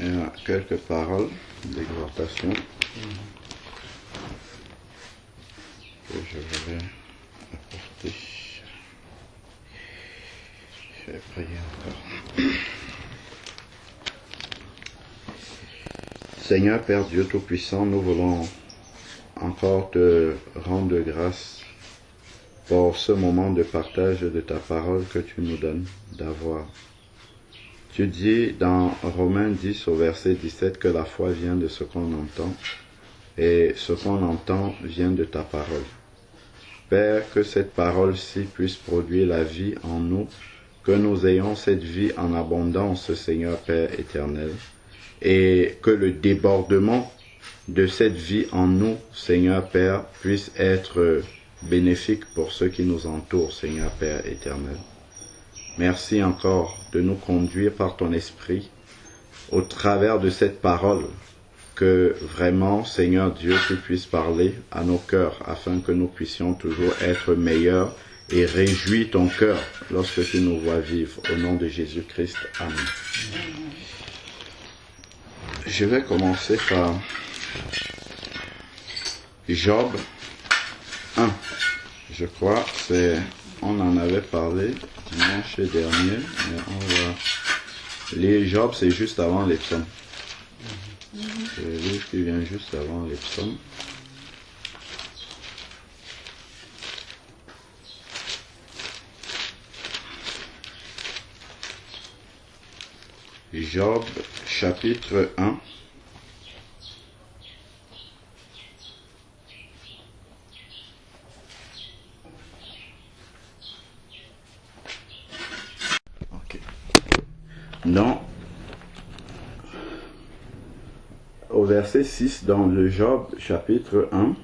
il y a quelques paroles d'exhortation que je voudrais apporter. Je vais prier encore. Seigneur Père Dieu Tout-Puissant, nous voulons encore te rendre grâce pour ce moment de partage de ta parole que tu nous donnes d'avoir. Tu dis dans Romains 10 au verset 17 que la foi vient de ce qu'on entend et ce qu'on entend vient de ta parole. Père, que cette parole-ci puisse produire la vie en nous, que nous ayons cette vie en abondance, Seigneur Père éternel, et que le débordement de cette vie en nous, Seigneur Père, puisse être bénéfique pour ceux qui nous entourent, Seigneur Père éternel. Merci encore de nous conduire par ton esprit au travers de cette parole, que vraiment, Seigneur Dieu, tu puisses parler à nos cœurs afin que nous puissions toujours être meilleurs et réjouir ton cœur lorsque tu nous vois vivre. Au nom de Jésus-Christ, amen. Je vais commencer par Job 1. Je crois on en avait parlé dimanche dernier, mais on va lire Job, c'est juste avant les psaumes. C'est le livre qui vient juste avant les psaumes. Job chapitre 1. Au verset 6 dans le Job chapitre 1,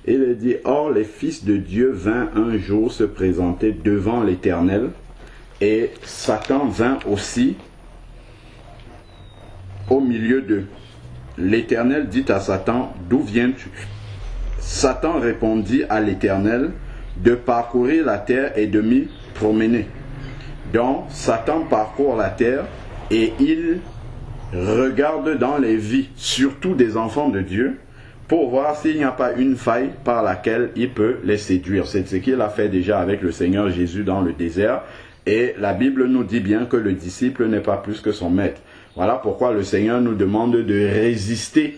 il est dit: Or les fils de Dieu vinrent un jour se présenter devant l'Éternel, et Satan vint aussi au milieu d'eux. L'Éternel dit à Satan: D'où viens-tu? Satan répondit à l'Éternel: De parcourir la terre et de m'y promener. Donc Satan parcourt la terre et il regarde dans les vies, surtout des enfants de Dieu, pour voir s'il n'y a pas une faille par laquelle il peut les séduire. C'est ce qu'il a fait déjà avec le Seigneur Jésus dans le désert. Et la Bible nous dit bien que le disciple n'est pas plus que son maître. Voilà pourquoi le Seigneur nous demande de résister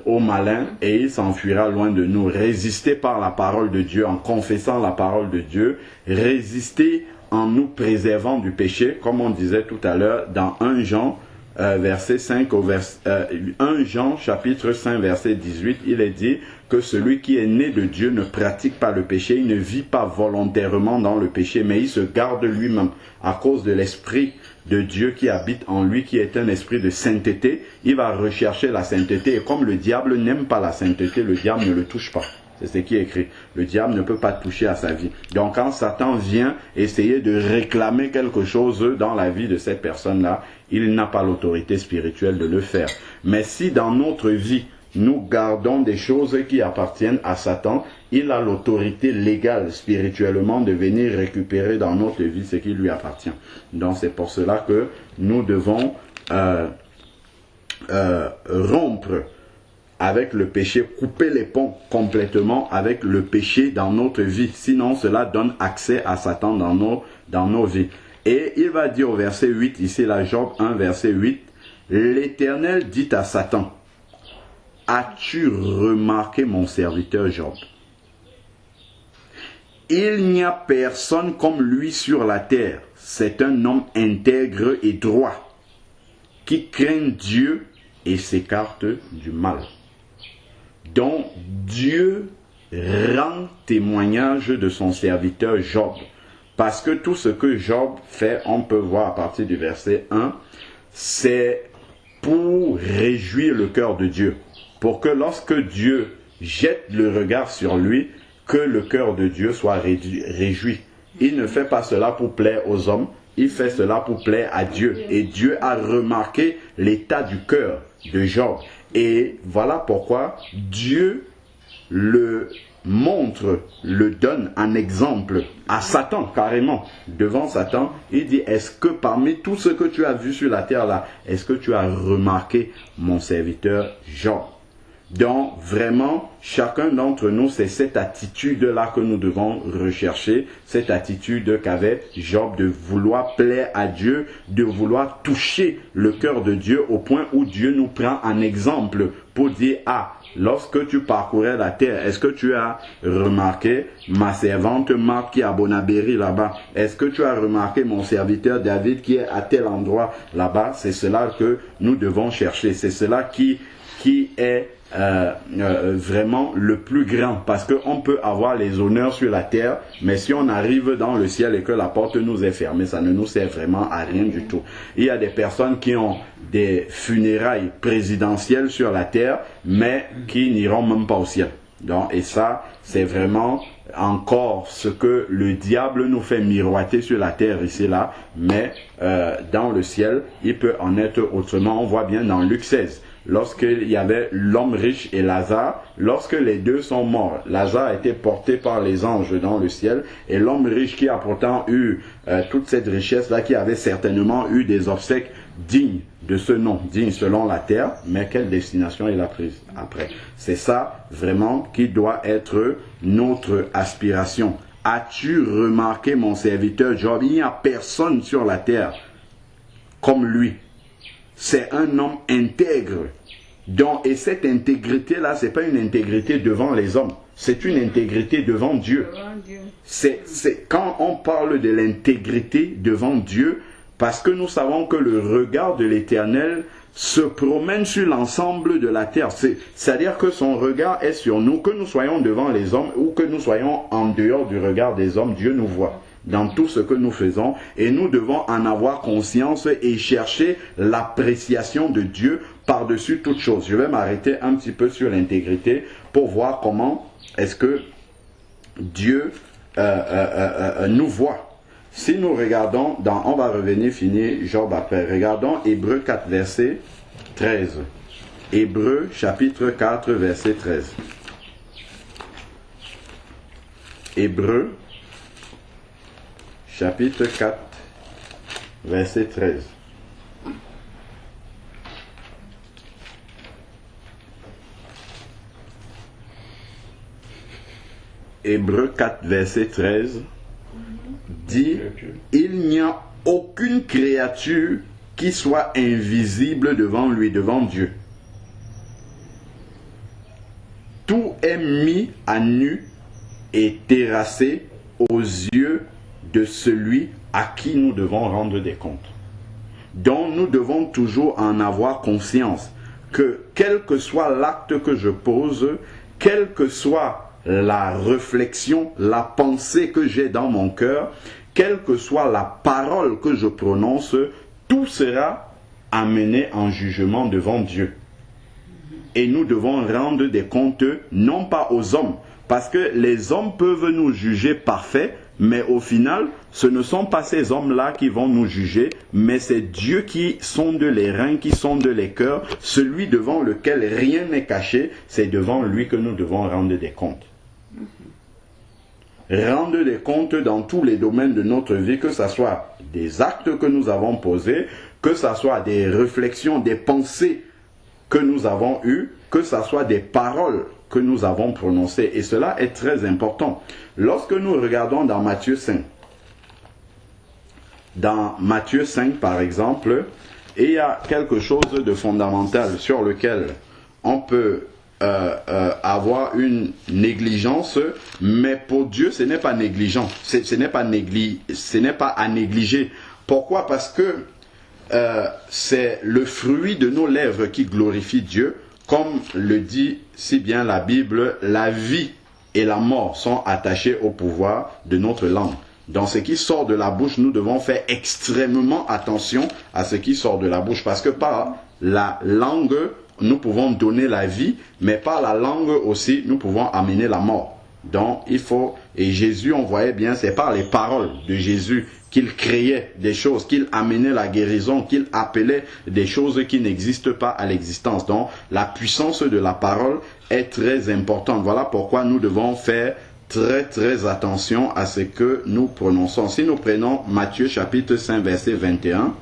au malin et il s'enfuira loin de nous. Résister par la parole de Dieu, en confessant la parole de Dieu. Résister en nous préservant du péché, comme on disait tout à l'heure dans 1 Jean verset 5 au 1 Jean chapitre 5 verset 18, il est dit que celui qui est né de Dieu ne pratique pas le péché, il ne vit pas volontairement dans le péché, mais il se garde lui-même à cause de l'esprit de Dieu qui habite en lui, qui est un esprit de sainteté. Il va rechercher la sainteté, et comme le diable n'aime pas la sainteté, le diable ne le touche pas. C'est ce qui est écrit. Le diable ne peut pas toucher à sa vie. Donc quand Satan vient essayer de réclamer quelque chose dans la vie de cette personne-là, il n'a pas l'autorité spirituelle de le faire. Mais si dans notre vie, nous gardons des choses qui appartiennent à Satan, il a l'autorité légale spirituellement de venir récupérer dans notre vie ce qui lui appartient. Donc c'est pour cela que nous devons rompre avec le péché, couper les ponts complètement avec le péché dans notre vie. Sinon, cela donne accès à Satan dans nos vies. Et il va dire au verset 8, ici, la Job 1, verset 8, « L'Éternel dit à Satan, as-tu remarqué mon serviteur Job? Il n'y a personne comme lui sur la terre. C'est un homme intègre et droit, qui craint Dieu et s'écarte du mal. » Donc Dieu rend témoignage de son serviteur Job. Parce que tout ce que Job fait, on peut voir à partir du verset 1, c'est pour réjouir le cœur de Dieu. Pour que lorsque Dieu jette le regard sur lui, que le cœur de Dieu soit réjoui. Il ne fait pas cela pour plaire aux hommes, il fait cela pour plaire à Dieu. Et Dieu a remarqué l'état du cœur de Job. Et voilà pourquoi Dieu le donne un exemple à Satan, carrément, devant Satan. Il dit, est-ce que parmi tout ce que tu as vu sur la terre là, est-ce que tu as remarqué mon serviteur Job? Donc, vraiment, chacun d'entre nous, c'est cette attitude-là que nous devons rechercher, cette attitude qu'avait Job de vouloir plaire à Dieu, de vouloir toucher le cœur de Dieu au point où Dieu nous prend un exemple pour dire, ah, lorsque tu parcourais la terre, est-ce que tu as remarqué ma servante Marthe qui est à Bonabéry là-bas? Est-ce que tu as remarqué mon serviteur David qui est à tel endroit là-bas? C'est cela que nous devons chercher, c'est cela qui est vraiment le plus grand, parce qu'on peut avoir les honneurs sur la terre, mais si on arrive dans le ciel et que la porte nous est fermée, ça ne nous sert vraiment à rien du tout. Il y a des personnes qui ont des funérailles présidentielles sur la terre, mais qui n'iront même pas au ciel. Donc, et ça, c'est vraiment encore ce que le diable nous fait miroiter sur la terre ici là, mais dans le ciel, il peut en être autrement. On voit bien dans Luc 16. Lorsqu'il y avait l'homme riche et Lazare, lorsque les deux sont morts, Lazare a été porté par les anges dans le ciel, et l'homme riche qui a pourtant eu toute cette richesse-là, qui avait certainement eu des obsèques dignes de ce nom, dignes selon la terre, mais quelle destination il a prise après? C'est ça vraiment qui doit être notre aspiration. As-tu remarqué mon serviteur Job? Il n'y a personne sur la terre comme lui. C'est un homme intègre. Donc, et cette intégrité-là, ce n'est pas une intégrité devant les hommes. C'est une intégrité devant Dieu. C'est quand on parle de l'intégrité devant Dieu, parce que nous savons que le regard de l'Éternel se promène sur l'ensemble de la terre. C'est-à-dire que son regard est sur nous, que nous soyons devant les hommes ou que nous soyons en dehors du regard des hommes, Dieu nous voit dans tout ce que nous faisons, et nous devons en avoir conscience et chercher l'appréciation de Dieu par-dessus toute chose. Je vais m'arrêter un petit peu sur l'intégrité pour voir comment est-ce que Dieu nous voit. Si nous regardons, on va revenir finir Job après, regardons Hébreux 4 verset 13. Hébreux chapitre 4 verset 13. Hébreux chapitre 4, verset 13. Hébreux 4, verset 13 dit, il n'y a aucune créature qui soit invisible devant lui, devant Dieu. Tout est mis à nu et terrassé aux yeux de celui à qui nous devons rendre des comptes. Donc nous devons toujours en avoir conscience que quel que soit l'acte que je pose, quelle que soit la réflexion, la pensée que j'ai dans mon cœur, quelle que soit la parole que je prononce, tout sera amené en jugement devant Dieu. Et nous devons rendre des comptes non pas aux hommes, parce que les hommes peuvent nous juger parfaits, mais au final, ce ne sont pas ces hommes-là qui vont nous juger, mais c'est Dieu qui sonde les reins, qui sonde les cœurs, celui devant lequel rien n'est caché, c'est devant lui que nous devons rendre des comptes. Rendre des comptes dans tous les domaines de notre vie, que ce soit des actes que nous avons posés, que ce soit des réflexions, des pensées que nous avons eues, que ce soit des paroles que nous avons prononcées. Et cela est très important. Lorsque nous regardons dans Matthieu 5, par exemple, il y a quelque chose de fondamental sur lequel on peut avoir une négligence, mais pour Dieu ce n'est pas négligent, ce n'est pas à négliger. Pourquoi? Parce que c'est le fruit de nos lèvres qui glorifie Dieu. Comme le dit si bien la Bible, la vie et la mort sont attachés au pouvoir de notre langue. Dans ce qui sort de la bouche, nous devons faire extrêmement attention à ce qui sort de la bouche, parce que par la langue, nous pouvons donner la vie, mais par la langue aussi, nous pouvons amener la mort. Donc, il faut, et Jésus, on voyait bien, c'est par les paroles de Jésus qu'il créait des choses, qu'il amenait la guérison, qu'il appelait des choses qui n'existent pas à l'existence. Donc la puissance de la parole est très importante. Voilà pourquoi nous devons faire très attention à ce que nous prononçons. Si nous prenons Matthieu chapitre 5 verset 21,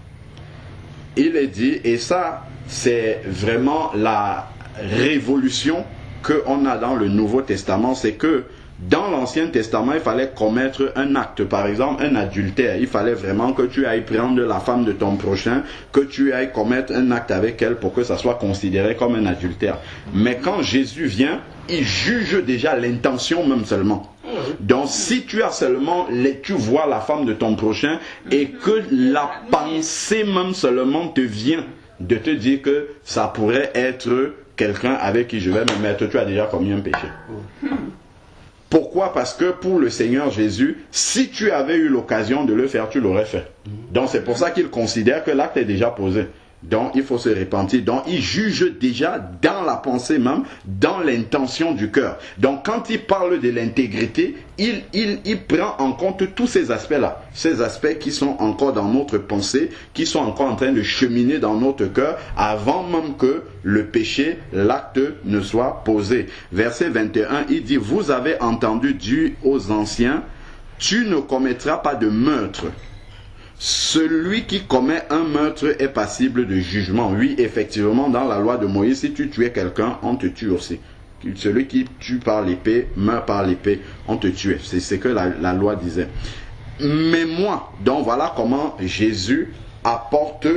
il est dit, et ça c'est vraiment la révolution qu'on a dans le Nouveau Testament, c'est que dans l'Ancien Testament, il fallait commettre un acte, par exemple un adultère. Il fallait vraiment que tu ailles prendre la femme de ton prochain, que tu ailles commettre un acte avec elle pour que ça soit considéré comme un adultère. Mais quand Jésus vient, il juge déjà l'intention même seulement. Donc si tu as seulement, tu vois la femme de ton prochain et que la pensée même seulement te vient de te dire que ça pourrait être quelqu'un avec qui je vais me mettre, tu as déjà commis un péché. Pourquoi? Parce que pour le Seigneur Jésus, si tu avais eu l'occasion de le faire, tu l'aurais fait. Donc c'est pour ça qu'il considère que l'acte est déjà posé. Donc il faut se repentir. Donc il juge déjà dans la pensée même, dans l'intention du cœur. Donc quand il parle de l'intégrité, il prend en compte tous ces aspects-là. Ces aspects qui sont encore dans notre pensée, qui sont encore en train de cheminer dans notre cœur avant même que le péché, l'acte ne soit posé. Verset 21, il dit, vous avez entendu dire aux anciens, tu ne commettras pas de meurtre. Celui qui commet un meurtre est passible de jugement. Oui, effectivement, dans la loi de Moïse, si tu tuais quelqu'un, on te tue aussi. Celui qui tue par l'épée, meurt par l'épée, on te tue. C'est ce que la loi disait. Mais moi, donc voilà comment Jésus apporte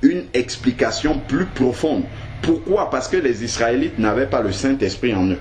une explication plus profonde. Pourquoi? Parce que les Israélites n'avaient pas le Saint-Esprit en eux.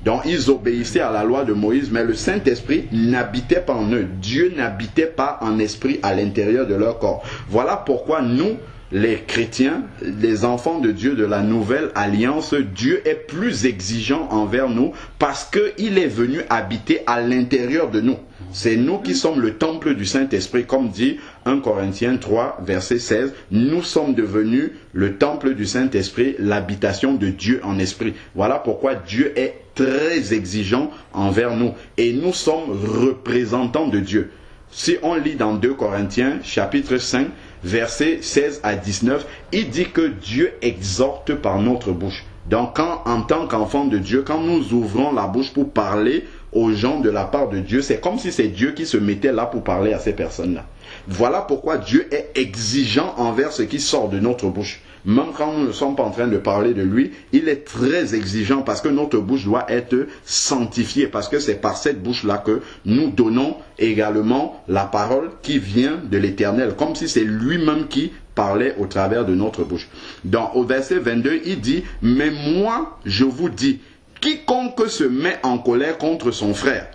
Donc ils obéissaient à la loi de Moïse, mais le Saint-Esprit n'habitait pas en eux. Dieu n'habitait pas en esprit à l'intérieur de leur corps. Voilà pourquoi nous, les chrétiens, les enfants de Dieu de la nouvelle alliance, Dieu est plus exigeant envers nous parce qu'il est venu habiter à l'intérieur de nous. C'est nous qui sommes le temple du Saint-Esprit, comme dit 1 Corinthiens 3, verset 16. Nous sommes devenus le temple du Saint-Esprit, l'habitation de Dieu en esprit. Voilà pourquoi Dieu est très exigeant envers nous. Et nous sommes représentants de Dieu. Si on lit dans 2 Corinthiens, chapitre 5, versets 16 à 19, il dit que Dieu exhorte par notre bouche. Donc quand, en tant qu'enfant de Dieu, quand nous ouvrons la bouche pour parler aux gens de la part de Dieu, c'est comme si c'est Dieu qui se mettait là pour parler à ces personnes-là. Voilà pourquoi Dieu est exigeant envers ce qui sort de notre bouche. Même quand nous ne sommes pas en train de parler de lui, il est très exigeant parce que notre bouche doit être sanctifiée, parce que c'est par cette bouche-là que nous donnons également la parole qui vient de l'Éternel, comme si c'est lui-même qui parlait au travers de notre bouche. Donc au verset 22, il dit, « Mais moi, je vous dis, quiconque se met en colère contre son frère,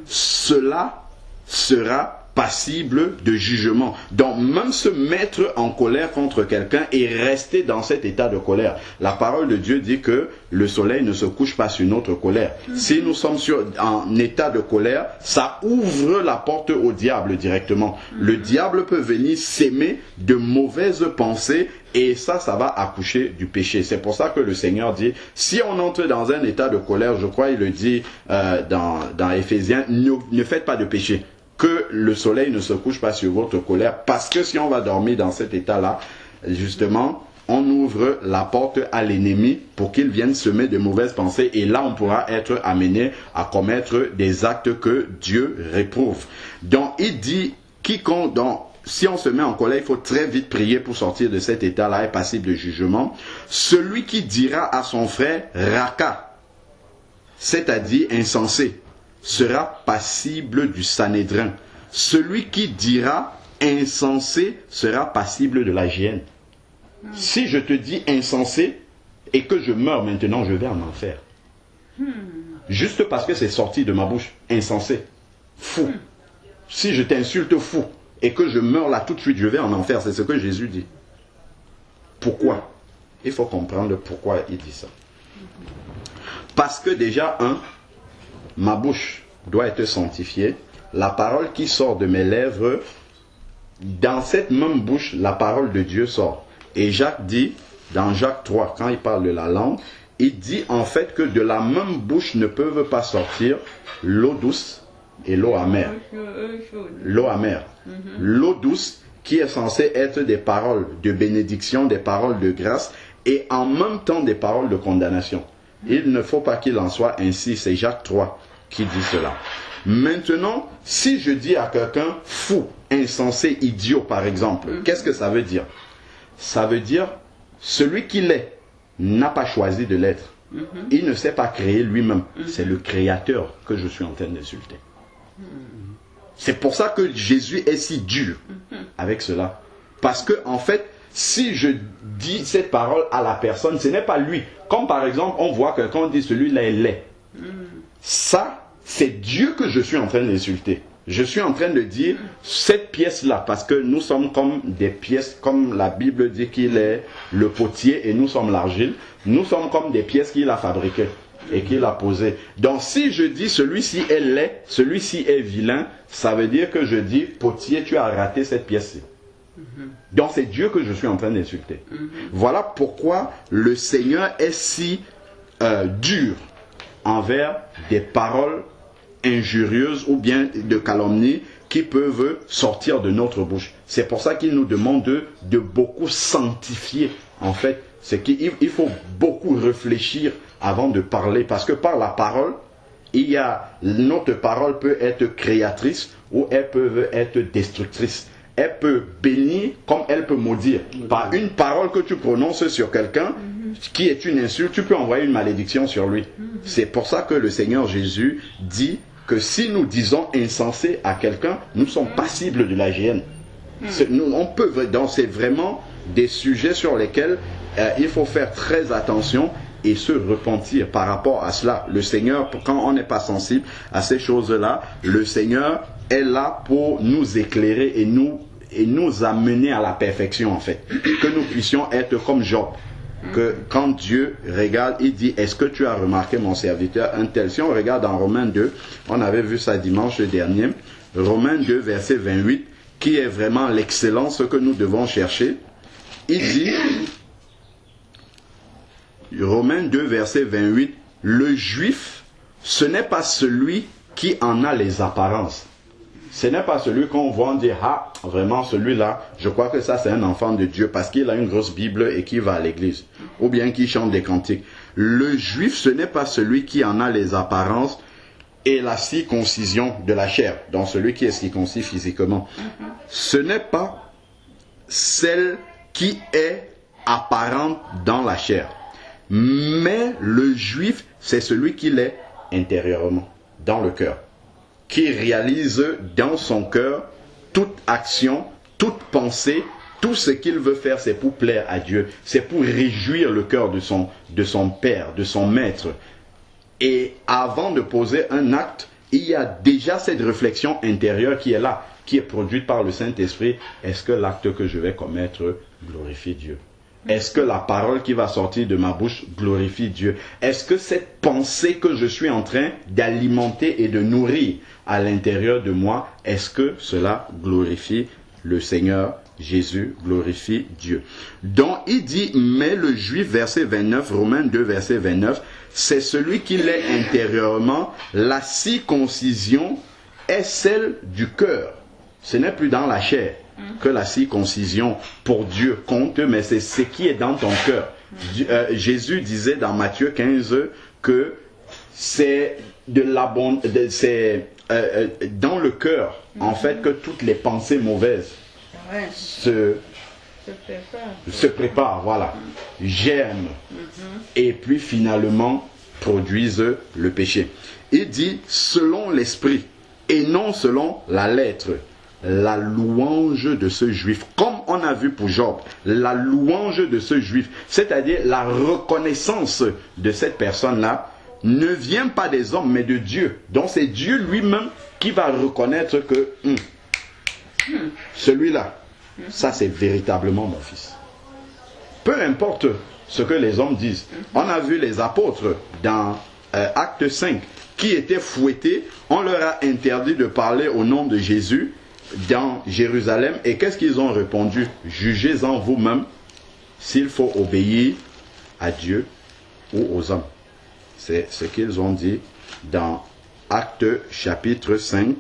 cela sera passible de jugement. » Donc même se mettre en colère contre quelqu'un et rester dans cet état de colère. La parole de Dieu dit que le soleil ne se couche pas sur notre colère. Si nous sommes en état de colère, ça ouvre la porte au diable directement. Le diable peut venir s'aimer de mauvaises pensées et ça va accoucher du péché. C'est pour ça que le Seigneur dit, si on entre dans un état de colère, je crois il le dit dans Éphésiens, ne faites pas de péché. Que le soleil ne se couche pas sur votre colère, parce que si on va dormir dans cet état-là, justement, on ouvre la porte à l'ennemi pour qu'il vienne semer de mauvaises pensées, et là on pourra être amené à commettre des actes que Dieu réprouve. Donc il dit, quiconque, donc si on se met en colère, il faut très vite prier pour sortir de cet état-là, est passible de jugement. Celui qui dira à son frère raka, c'est-à-dire insensé, sera passible du Sanhédrin. Celui qui dira insensé sera passible de la géhenne. Si je te dis insensé et que je meurs maintenant, je vais en enfer. Juste parce que c'est sorti de ma bouche, insensé, fou. Si je t'insulte fou et que je meurs là tout de suite, je vais en enfer. C'est ce que Jésus dit. Pourquoi? Il faut comprendre pourquoi il dit ça. Parce que déjà, ma bouche doit être sanctifiée. La parole qui sort de mes lèvres, dans cette même bouche, la parole de Dieu sort. Et Jacques dit, dans Jacques 3, quand il parle de la langue, il dit en fait que de la même bouche ne peuvent pas sortir l'eau douce et l'eau amère. L'eau amère. L'eau douce qui est censée être des paroles de bénédiction, des paroles de grâce et en même temps des paroles de condamnation. Il ne faut pas qu'il en soit ainsi. C'est Jacques 3 qui dit cela. Maintenant, si je dis à quelqu'un fou, insensé, idiot par exemple, qu'est-ce que ça veut dire? Ça veut dire celui qu'il est n'a pas choisi de l'être. Il ne s'est pas créé lui-même. C'est le créateur que je suis en train d'insulter. C'est pour ça que Jésus est si dur avec cela. Parce que en fait, si je dis cette parole à la personne, ce n'est pas lui. Comme par exemple, on voit quelqu'un dit celui-là est laid. Ça, c'est Dieu que je suis en train d'insulter. Je suis en train de dire cette pièce-là, parce que nous sommes comme des pièces, comme la Bible dit qu'il est le potier et nous sommes l'argile. Nous sommes comme des pièces qu'il a fabriquées et qu'il a posées. Donc si je dis celui-ci est laid, celui-ci est vilain, ça veut dire que je dis potier, tu as raté cette pièce-ci. Donc c'est Dieu que je suis en train d'insulter. Voilà pourquoi le Seigneur est si dur envers des paroles injurieuses ou bien de calomnie qui peuvent sortir de notre bouche. C'est pour ça qu'il nous demande de beaucoup sanctifier. En fait, c'est qu'il faut beaucoup réfléchir avant de parler. Parce que par la parole, notre parole peut être créatrice ou elle peut être destructrice. Elle peut bénir comme elle peut maudire. Par une parole que tu prononces sur quelqu'un qui est une insulte, tu peux envoyer une malédiction sur lui. C'est pour ça que le Seigneur Jésus dit que si nous disons insensé à quelqu'un, nous sommes passibles de la géhenne. Donc c'est vraiment des sujets sur lesquels il faut faire très attention et se repentir par rapport à cela. Le Seigneur, quand on n'est pas sensible à ces choses-là, le Seigneur est là pour nous éclairer et nous amener à la perfection en fait. Que nous puissions être comme Job. Que quand Dieu regarde, il dit, est-ce que tu as remarqué mon serviteur un tel? Si on regarde dans Romains 2, on avait vu ça dimanche dernier, Romains 2 verset 28, qui est vraiment l'excellence que nous devons chercher. Il dit, Romains 2 verset 28, le juif, ce n'est pas celui qui en a les apparences. Ce n'est pas celui qu'on voit, on dit, ah, vraiment celui-là, je crois que ça c'est un enfant de Dieu parce qu'il a une grosse Bible et qui va à l'église. Ou bien qui chante des cantiques. Le juif, ce n'est pas celui qui en a les apparences et la circoncision de la chair. Donc celui qui est circoncis physiquement. Ce n'est pas celle qui est apparente dans la chair. Mais le juif, c'est celui qui l'est intérieurement, dans le cœur. Qui réalise dans son cœur toute action, toute pensée, tout ce qu'il veut faire, c'est pour plaire à Dieu. C'est pour réjouir le cœur de son père, de son maître. Et avant de poser un acte, il y a déjà cette réflexion intérieure qui est là, qui est produite par le Saint-Esprit. Est-ce que l'acte que je vais commettre glorifie Dieu? Est-ce que la parole qui va sortir de ma bouche glorifie Dieu? Est-ce que cette pensée que je suis en train d'alimenter et de nourrir à l'intérieur de moi, est-ce que cela glorifie le Seigneur Jésus, glorifie Dieu? Donc il dit, mais le juif, verset 29, Romains 2, verset 29, c'est celui qui l'est intérieurement, la circoncision est celle du cœur. Ce n'est plus dans la chair que la circoncision pour Dieu compte, mais c'est ce qui est dans ton cœur. Jésus disait dans Matthieu 15 que c'est c'est dans le cœur en fait que toutes les pensées mauvaises se préparent, voilà, germent et puis finalement produisent le péché. Il dit selon l'esprit et non selon la lettre. La louange de ce juif, comme on a vu pour Job, la louange de ce juif, c'est-à-dire la reconnaissance de cette personne-là, ne vient pas des hommes, mais de Dieu. Donc c'est Dieu lui-même qui va reconnaître que celui-là, ça c'est véritablement mon fils. Peu importe ce que les hommes disent. On a vu les apôtres dans Acte 5 qui étaient fouettés, on leur a interdit de parler au nom de Jésus dans Jérusalem. Et qu'est-ce qu'ils ont répondu? Jugez-en vous-même s'il faut obéir à Dieu ou aux hommes. C'est ce qu'ils ont dit dans Actes chapitre 5.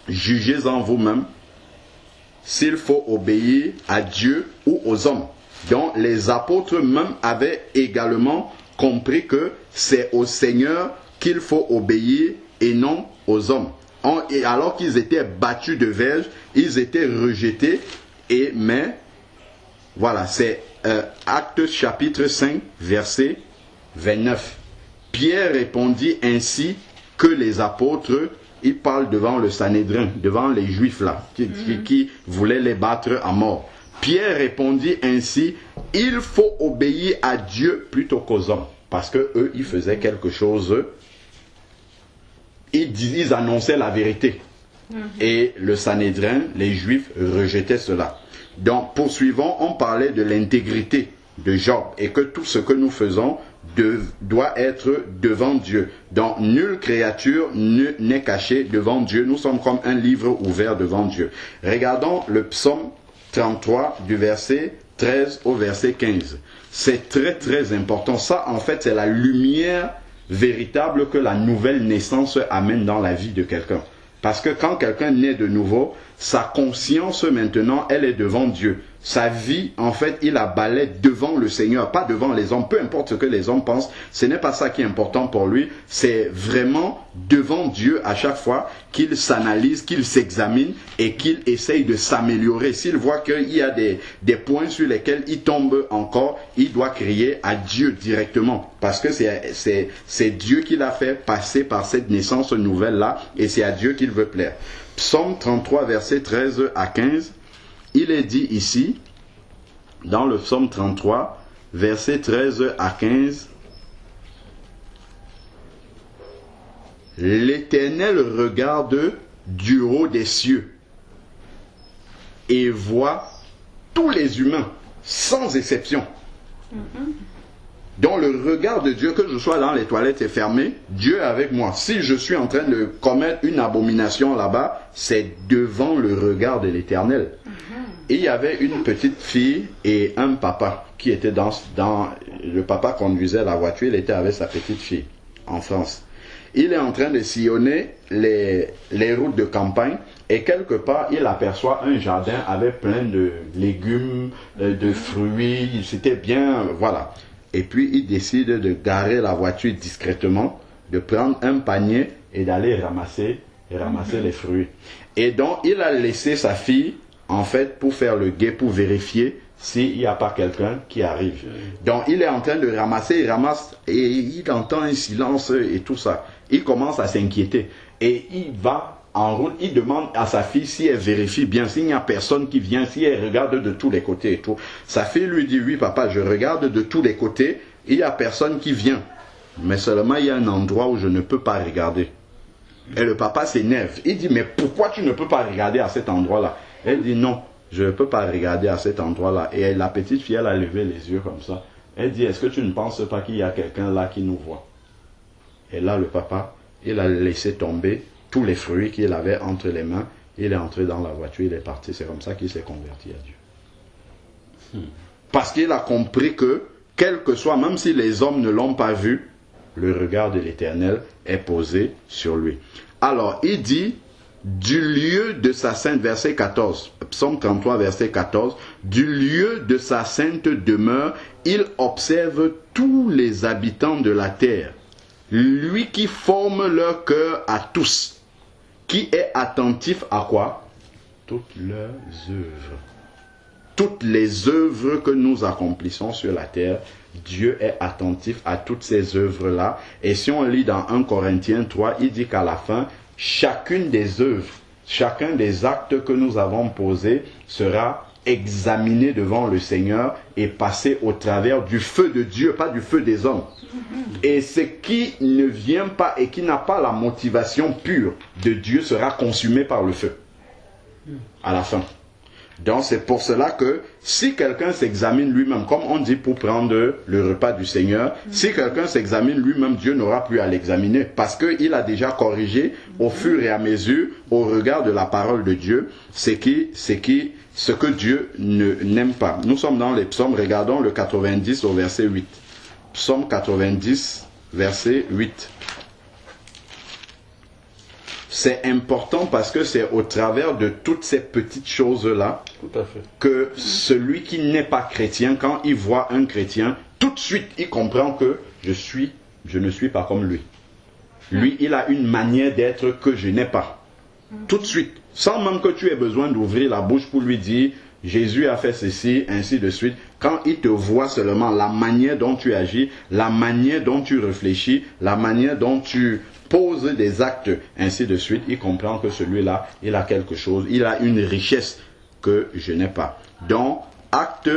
Jugez-en vous-même s'il faut obéir à Dieu ou aux hommes. Donc les apôtres même avaient également compris que c'est au Seigneur qu'il faut obéir et non aux hommes. Et alors qu'ils étaient battus de verge, ils étaient rejetés. Mais voilà, c'est Actes chapitre 5, verset 29. Pierre répondit ainsi que les apôtres, ils parlent devant le Sanhédrin, devant les Juifs là, qui voulaient les battre à mort. Pierre répondit ainsi, il faut obéir à Dieu plutôt qu'aux hommes. Parce que eux, ils faisaient quelque chose, ils annonçaient la vérité. Et le Sanhédrin, les Juifs, rejetaient cela. Donc, poursuivons, on parlait de l'intégrité de Job et que tout ce que nous faisons doit être devant Dieu. Donc, nulle créature n'est cachée devant Dieu. Nous sommes comme un livre ouvert devant Dieu. Regardons le psaume 33 du verset 13 au verset 15. C'est très très important. Ça, en fait, c'est la lumière véritable que la nouvelle naissance amène dans la vie de quelqu'un. Parce que quand quelqu'un naît de nouveau, sa conscience maintenant, elle est devant Dieu. Sa vie, en fait, il la balaie devant le Seigneur, pas devant les hommes. Peu importe ce que les hommes pensent, ce n'est pas ça qui est important pour lui. C'est vraiment devant Dieu à chaque fois qu'il s'analyse, qu'il s'examine et qu'il essaye de s'améliorer. S'il voit qu'il y a des points sur lesquels il tombe encore, il doit crier à Dieu directement. Parce que c'est Dieu qui l'a fait passer par cette naissance nouvelle-là et c'est à Dieu qu'il veut plaire. Psaume 33, versets 13 à 15. Il est dit ici, dans le psaume 33, versets 13 à 15, « L'Éternel regarde du haut des cieux et voit tous les humains, sans exception. » Donc le regard de Dieu, que je sois dans les toilettes et fermé, Dieu est avec moi. Si je suis en train de commettre une abomination là-bas, c'est devant le regard de l'Éternel. Et il y avait une petite fille et un papa qui étaient dans le papa conduisait la voiture, il était avec sa petite fille en France. Il est en train de sillonner les routes de campagne et quelque part il aperçoit un jardin avec plein de légumes, de fruits, c'était bien, voilà. Et puis il décide de garer la voiture discrètement, de prendre un panier et d'aller ramasser les fruits. Et donc il a laissé sa fille en fait pour faire le guet, pour vérifier s'il n'y a pas quelqu'un qui arrive. Donc il est en train de ramasser, il ramasse et il entend un silence et tout ça. Il commence à s'inquiéter et il va en route, il demande à sa fille si elle vérifie bien, s'il n'y a personne qui vient, si elle regarde de tous les côtés et tout. Sa fille lui dit, oui papa, je regarde de tous les côtés, il n'y a personne qui vient. Mais seulement il y a un endroit où je ne peux pas regarder. Et le papa s'énerve. Il dit, mais pourquoi tu ne peux pas regarder à cet endroit-là? Elle dit, non, je ne peux pas regarder à cet endroit-là. Et la petite fille, elle a levé les yeux comme ça. Elle dit, est-ce que tu ne penses pas qu'il y a quelqu'un là qui nous voit? Et là, le papa, il a laissé tomber tous les fruits qu'il avait entre les mains. Il est entré dans la voiture, il est parti. C'est comme ça qu'il s'est converti à Dieu. Parce qu'il a compris que, quel que soit, même si les hommes ne l'ont pas vu, le regard de l'Éternel est posé sur lui. Alors, il dit, du lieu de sa sainte, verset 14, psaume 33, verset 14, du lieu de sa sainte demeure, il observe tous les habitants de la terre. Lui qui forme leur cœur à tous, qui est attentif à quoi? Toutes leurs œuvres. Toutes les œuvres que nous accomplissons sur la terre, Dieu est attentif à toutes ces œuvres-là. Et si on lit dans 1 Corinthiens 3, il dit qu'à la fin, chacune des œuvres, chacun des actes que nous avons posés sera examiné devant le Seigneur et passé au travers du feu de Dieu, pas du feu des hommes. Et ce qui ne vient pas et qui n'a pas la motivation pure de Dieu sera consumé par le feu à la fin. Donc c'est pour cela que si quelqu'un s'examine lui-même, comme on dit pour prendre le repas du Seigneur, si quelqu'un s'examine lui-même, Dieu n'aura plus à l'examiner parce qu'il a déjà corrigé au fur et à mesure, au regard de la parole de Dieu, ce que Dieu n'aime pas. Nous sommes dans les psaumes, regardons le 90 au verset 8. Psaume 90, verset 8. c'est important parce que c'est au travers de toutes ces petites choses-là que celui qui n'est pas chrétien, quand il voit un chrétien, tout de suite il comprend que je ne suis pas comme lui. Lui, il a une manière d'être que je n'ai pas. Tout de suite, sans même que tu aies besoin d'ouvrir la bouche pour lui dire Jésus a fait ceci, ainsi de suite. Quand il te voit seulement, la manière dont tu agis, la manière dont tu réfléchis, la manière dont tu poses des actes, ainsi de suite, il comprend que celui-là, il a quelque chose, il a une richesse que je n'ai pas. Donc, acte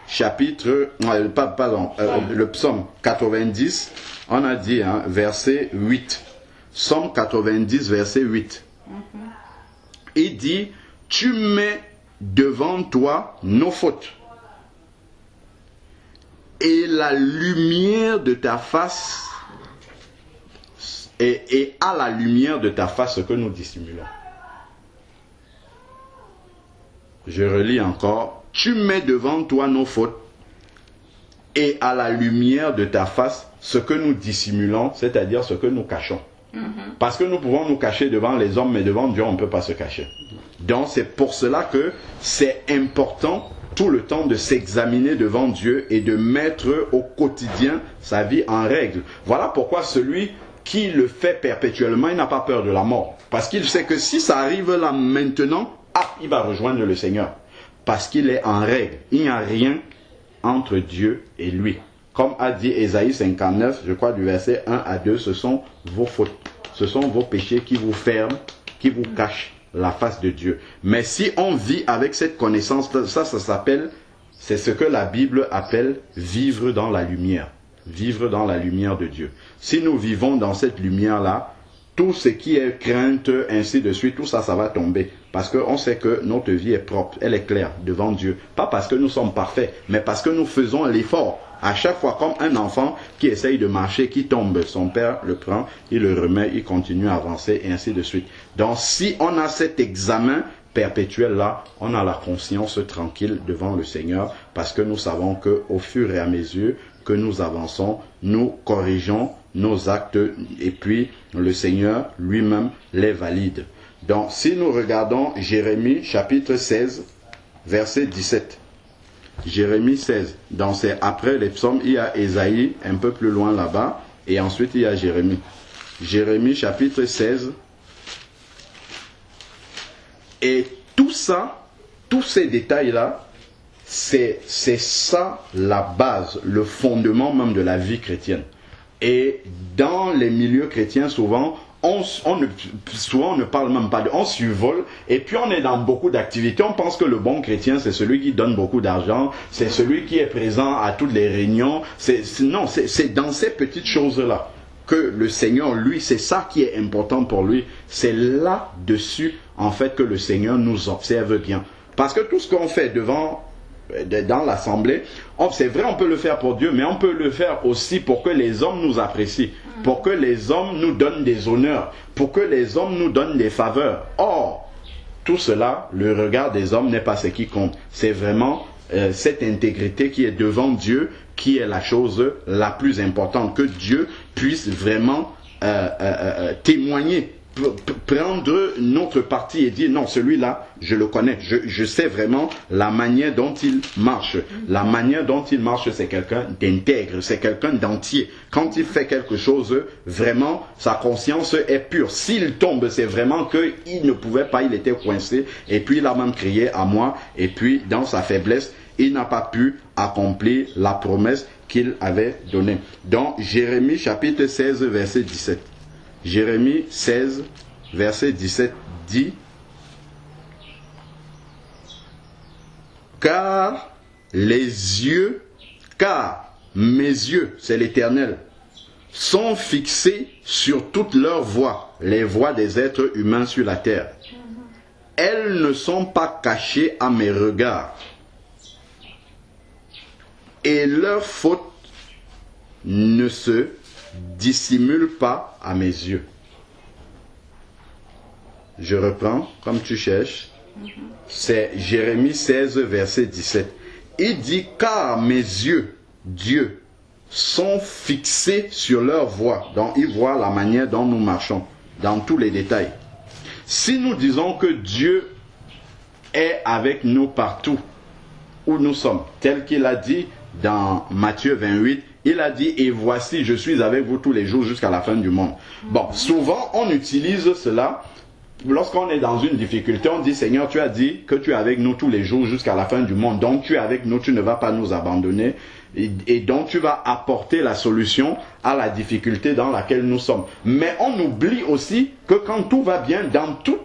chapitre, le psaume 90, on a dit, verset 8. Psaume 90, verset 8. Il dit, tu mets devant toi nos fautes, et la lumière de ta face, et à la lumière de ta face ce que nous dissimulons. Je relis encore, tu mets devant toi nos fautes, et à la lumière de ta face ce que nous dissimulons, c'est-à-dire ce que nous cachons. Parce que nous pouvons nous cacher devant les hommes, mais devant Dieu, on ne peut pas se cacher. Donc c'est pour cela que c'est important tout le temps de s'examiner devant Dieu et de mettre au quotidien sa vie en règle. Voilà pourquoi celui qui le fait perpétuellement, il n'a pas peur de la mort. Parce qu'il sait que si ça arrive là maintenant, il va rejoindre le Seigneur. Parce qu'il est en règle. Il n'y a rien entre Dieu et lui. Comme a dit Ésaïe 59, je crois du verset 1 à 2, ce sont vos fautes. Ce sont vos péchés qui vous ferment, qui vous cachent la face de Dieu. Mais si on vit avec cette connaissance, ça s'appelle, c'est ce que la Bible appelle vivre dans la lumière. Vivre dans la lumière de Dieu. Si nous vivons dans cette lumière-là, tout ce qui est crainte, ainsi de suite, tout ça, ça va tomber. Parce qu'on sait que notre vie est propre, elle est claire devant Dieu. Pas parce que nous sommes parfaits, mais parce que nous faisons l'effort. À chaque fois, comme un enfant qui essaye de marcher, qui tombe, son père le prend, il le remet, il continue à avancer, et ainsi de suite. Donc, si on a cet examen perpétuel-là, on a la conscience tranquille devant le Seigneur, parce que nous savons qu'au fur et à mesure que nous avançons, nous corrigeons nos actes, et puis le Seigneur lui-même les valide. Donc, si nous regardons Jérémie chapitre 16, verset 17. Jérémie 16, après les psaumes, il y a Ésaïe un peu plus loin là-bas, et ensuite il y a Jérémie. Jérémie chapitre 16. Et tout ça, tous ces détails-là, c'est ça la base, le fondement même de la vie chrétienne. Et dans les milieux chrétiens, souvent, on ne parle même pas on survole, et puis on est dans beaucoup d'activités. On pense que le bon chrétien, c'est celui qui donne beaucoup d'argent, c'est celui qui est présent à toutes les réunions. Non, c'est dans ces petites choses-là que le Seigneur, lui, c'est ça qui est important pour lui. C'est là-dessus, en fait, que le Seigneur nous observe bien. Parce que tout ce qu'on fait dans l'assemblée, c'est vrai, on peut le faire pour Dieu, mais on peut le faire aussi pour que les hommes nous apprécient, pour que les hommes nous donnent des honneurs, pour que les hommes nous donnent des faveurs. Or, tout cela, le regard des hommes n'est pas ce qui compte. C'est vraiment cette intégrité qui est devant Dieu qui est la chose la plus importante, que Dieu puisse vraiment témoigner, prendre notre parti et dire non, celui-là, je le connais, je sais vraiment la manière dont il marche. La manière dont il marche, c'est quelqu'un d'intègre, c'est quelqu'un d'entier. Quand il fait quelque chose, vraiment, sa conscience est pure. S'il tombe, c'est vraiment qu'il ne pouvait pas, il était coincé, et puis il a même crié à moi, et puis dans sa faiblesse, il n'a pas pu accomplir la promesse qu'il avait donnée. Donc, Jérémie chapitre 16, verset 17. Jérémie 16, verset 17 dit: car mes yeux, c'est l'Éternel, sont fixés sur toutes leurs voies, les voies des êtres humains sur la terre. Elles ne sont pas cachées à mes regards, et leurs fautes ne se dissimule pas à mes yeux. Je reprends, comme tu cherches. C'est Jérémie 16, verset 17. Il dit, car mes yeux, Dieu, sont fixés sur leur voie. Donc, ils voient la manière dont nous marchons, dans tous les détails. Si nous disons que Dieu est avec nous partout où nous sommes, tel qu'il a dit dans Matthieu 28, il a dit, et voici, je suis avec vous tous les jours jusqu'à la fin du monde. Bon, souvent on utilise cela, lorsqu'on est dans une difficulté, on dit, Seigneur, tu as dit que tu es avec nous tous les jours jusqu'à la fin du monde, donc tu es avec nous, tu ne vas pas nous abandonner, et donc tu vas apporter la solution à la difficulté dans laquelle nous sommes. Mais on oublie aussi que quand tout va bien, dans toutes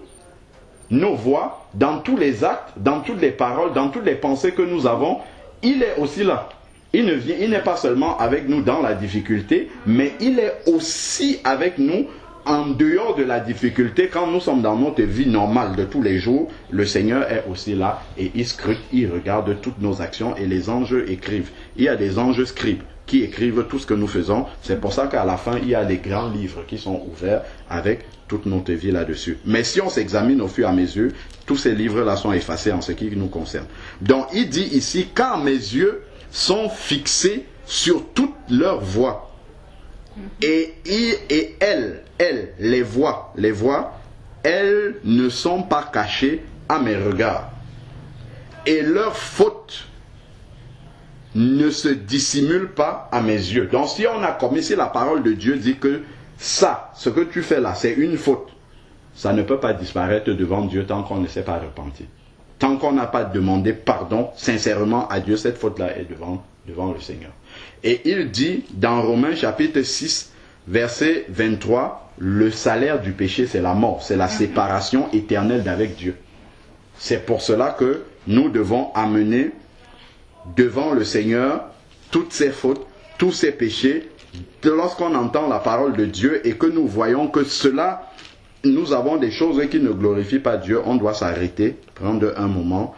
nos voies, dans tous les actes, dans toutes les paroles, dans toutes les pensées que nous avons, il est aussi là. Il n'est pas seulement avec nous dans la difficulté, mais il est aussi avec nous en dehors de la difficulté. Quand nous sommes dans notre vie normale de tous les jours, le Seigneur est aussi là et il scrute, il regarde toutes nos actions et les anges écrivent. Il y a des anges scribes qui écrivent tout ce que nous faisons. C'est pour ça qu'à la fin, il y a des grands livres qui sont ouverts avec toute notre vie là-dessus. Mais si on s'examine au fur et à mesure, tous ces livres-là sont effacés en ce qui nous concerne. Donc il dit ici, car mes yeux sont fixés sur toutes leurs voies. Et elles, les voies, elles ne sont pas cachées à mes regards. Et leurs fautes ne se dissimulent pas à mes yeux. Donc si on a commis, si la parole de Dieu dit que ça, ce que tu fais là, c'est une faute, ça ne peut pas disparaître devant Dieu tant qu'on ne s'est pas repenti. Tant qu'on n'a pas demandé pardon sincèrement à Dieu, cette faute-là est devant le Seigneur. Et il dit dans Romains chapitre 6, verset 23, le salaire du péché c'est la mort, c'est la séparation éternelle d'avec Dieu. C'est pour cela que nous devons amener devant le Seigneur toutes ces fautes, tous ces péchés. Lorsqu'on entend la parole de Dieu et que nous voyons que cela, nous avons des choses qui ne glorifient pas Dieu, on doit s'arrêter, prendre un moment.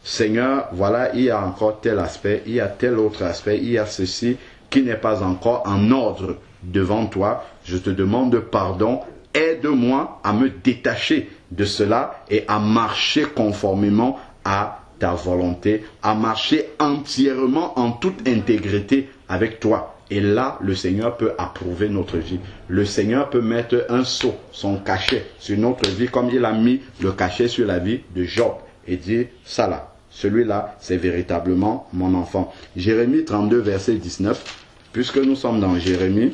Seigneur, voilà, il y a encore tel aspect, il y a tel autre aspect, il y a ceci qui n'est pas encore en ordre devant toi. Je te demande pardon, aide-moi à me détacher de cela et à marcher conformément à ta volonté, à marcher entièrement en toute intégrité avec toi. Et là, le Seigneur peut approuver notre vie. Le Seigneur peut mettre un sceau, son cachet sur notre vie, comme il a mis le cachet sur la vie de Job. Et dire, ça là, celui-là, c'est véritablement mon enfant. Jérémie 32, verset 19. Puisque nous sommes dans Jérémie,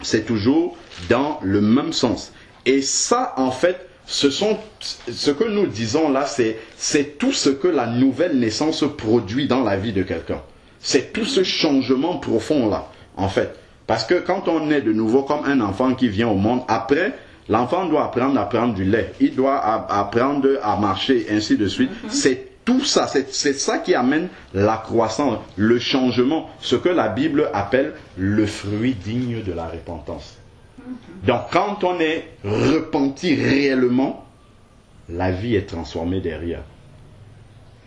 c'est toujours dans le même sens. Et ça, en fait, ce que nous disons là, c'est tout ce que la nouvelle naissance produit dans la vie de quelqu'un. C'est tout ce changement profond là, en fait. Parce que quand on est de nouveau comme un enfant qui vient au monde, après, l'enfant doit apprendre à prendre du lait. Il doit apprendre à marcher, ainsi de suite. C'est tout ça, c'est ça qui amène la croissance, le changement, ce que la Bible appelle le fruit digne de la repentance. Donc quand on est repenti réellement, la vie est transformée derrière.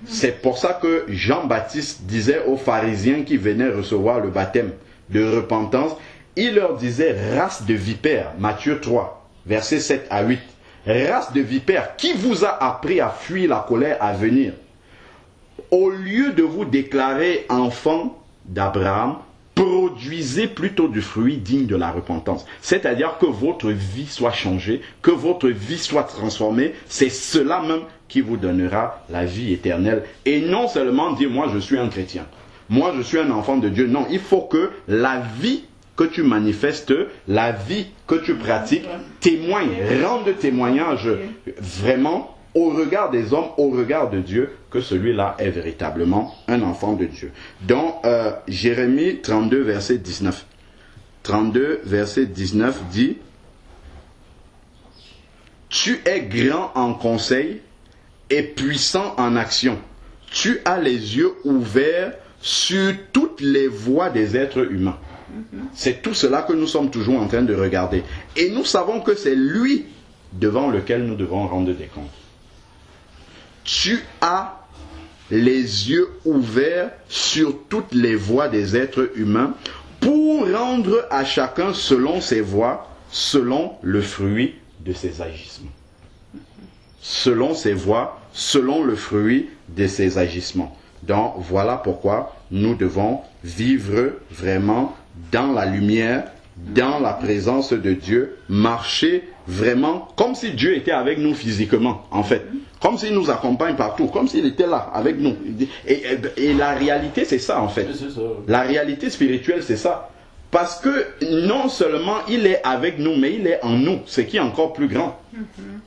C'est pour ça que Jean-Baptiste disait aux pharisiens qui venaient recevoir le baptême de repentance, il leur disait race de vipères, Matthieu 3, versets 7 à 8. Race de vipères, qui vous a appris à fuir la colère à venir? Au lieu de vous déclarer enfant d'Abraham, produisez plutôt du fruit digne de la repentance. C'est-à-dire que votre vie soit changée, que votre vie soit transformée. C'est cela même qui vous donnera la vie éternelle. Et non seulement dire, moi je suis un chrétien, moi je suis un enfant de Dieu. Non, il faut que la vie que tu manifestes, la vie que tu pratiques, témoigne, rende témoignage vraiment au regard des hommes, au regard de Dieu, que celui-là est véritablement un enfant de Dieu. Donc, Jérémie 32, verset 19. 32, verset 19 dit, « Tu es grand en conseil et puissant en action. Tu as les yeux ouverts sur toutes les voies des êtres humains. » C'est tout cela que nous sommes toujours en train de regarder. Et nous savons que c'est lui devant lequel nous devons rendre des comptes. Tu as les yeux ouverts sur toutes les voies des êtres humains pour rendre à chacun selon ses voies, selon le fruit de ses agissements. Selon ses voies, selon le fruit de ses agissements. Donc voilà pourquoi nous devons vivre vraiment dans la lumière, dans la présence de Dieu, marcher vraiment comme si Dieu était avec nous physiquement, en fait. Comme s'il nous accompagne partout, comme s'il était là, avec nous. Et la réalité, c'est ça, en fait. La réalité spirituelle, c'est ça. Parce que non seulement il est avec nous, mais il est en nous, ce qui est encore plus grand.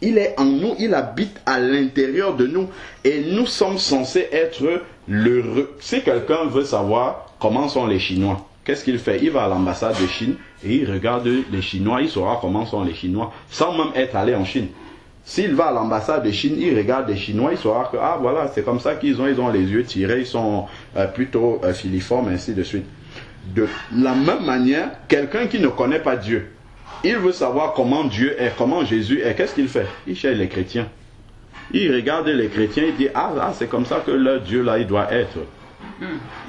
Il est en nous, il habite à l'intérieur de nous. Et nous sommes censés être l'heureux. Si quelqu'un veut savoir comment sont les Chinois, qu'est-ce qu'il fait? Il va à l'ambassade de Chine et il regarde les Chinois, il saura comment sont les Chinois, sans même être allé en Chine. S'il va à l'ambassade de Chine, il regarde les Chinois, il saura que, ah voilà, c'est comme ça qu'ils ont les yeux tirés, ils sont plutôt filiformes, ainsi de suite. De la même manière, quelqu'un qui ne connaît pas Dieu, il veut savoir comment Dieu est, comment Jésus est, qu'est-ce qu'il fait? Il cherche les chrétiens. Il regarde les chrétiens, il dit, ah c'est comme ça que leur Dieu là, il doit être.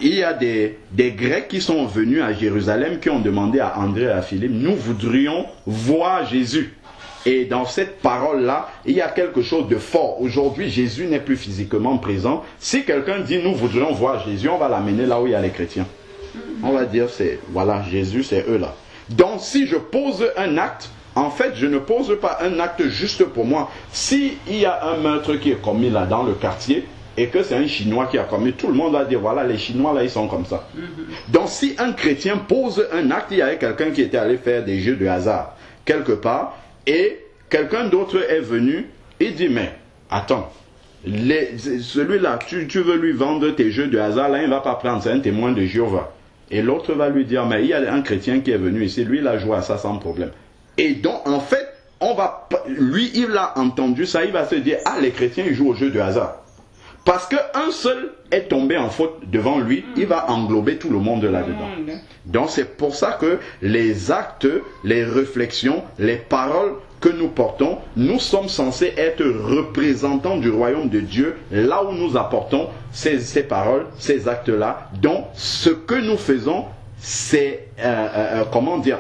Il y a des Grecs qui sont venus à Jérusalem, qui ont demandé à André et à Philippe, nous voudrions voir Jésus. Et dans cette parole-là, il y a quelque chose de fort. Aujourd'hui, Jésus n'est plus physiquement présent. Si quelqu'un dit, nous voudrions voir Jésus, on va l'amener là où il y a les chrétiens. On va dire, voilà, Jésus, c'est eux là. Donc, si je pose un acte, en fait, je ne pose pas un acte juste pour moi. S'il y a un meurtre qui est commis là dans le quartier, et que c'est un Chinois qui a commis, tout le monde va dire, voilà, les Chinois là, ils sont comme ça. Donc, si un chrétien pose un acte, il y avait quelqu'un qui était allé faire des jeux de hasard quelque part, et quelqu'un d'autre est venu, il dit, mais attends, celui-là, tu veux lui vendre tes jeux de hasard, là, il ne va pas prendre, c'est un témoin de Jéhovah. Et l'autre va lui dire, mais il y a un chrétien qui est venu ici, lui, il a joué à ça sans problème. Et donc, en fait, lui, il a entendu ça, il va se dire, ah, les chrétiens, ils jouent au jeu de hasard. Parce qu'un seul est tombé en faute devant lui, il va englober tout le monde là-dedans. Donc c'est pour ça que les actes, les réflexions, les paroles que nous portons, nous sommes censés être représentants du royaume de Dieu, là où nous apportons ces paroles, ces actes-là. Donc ce que nous faisons, c'est,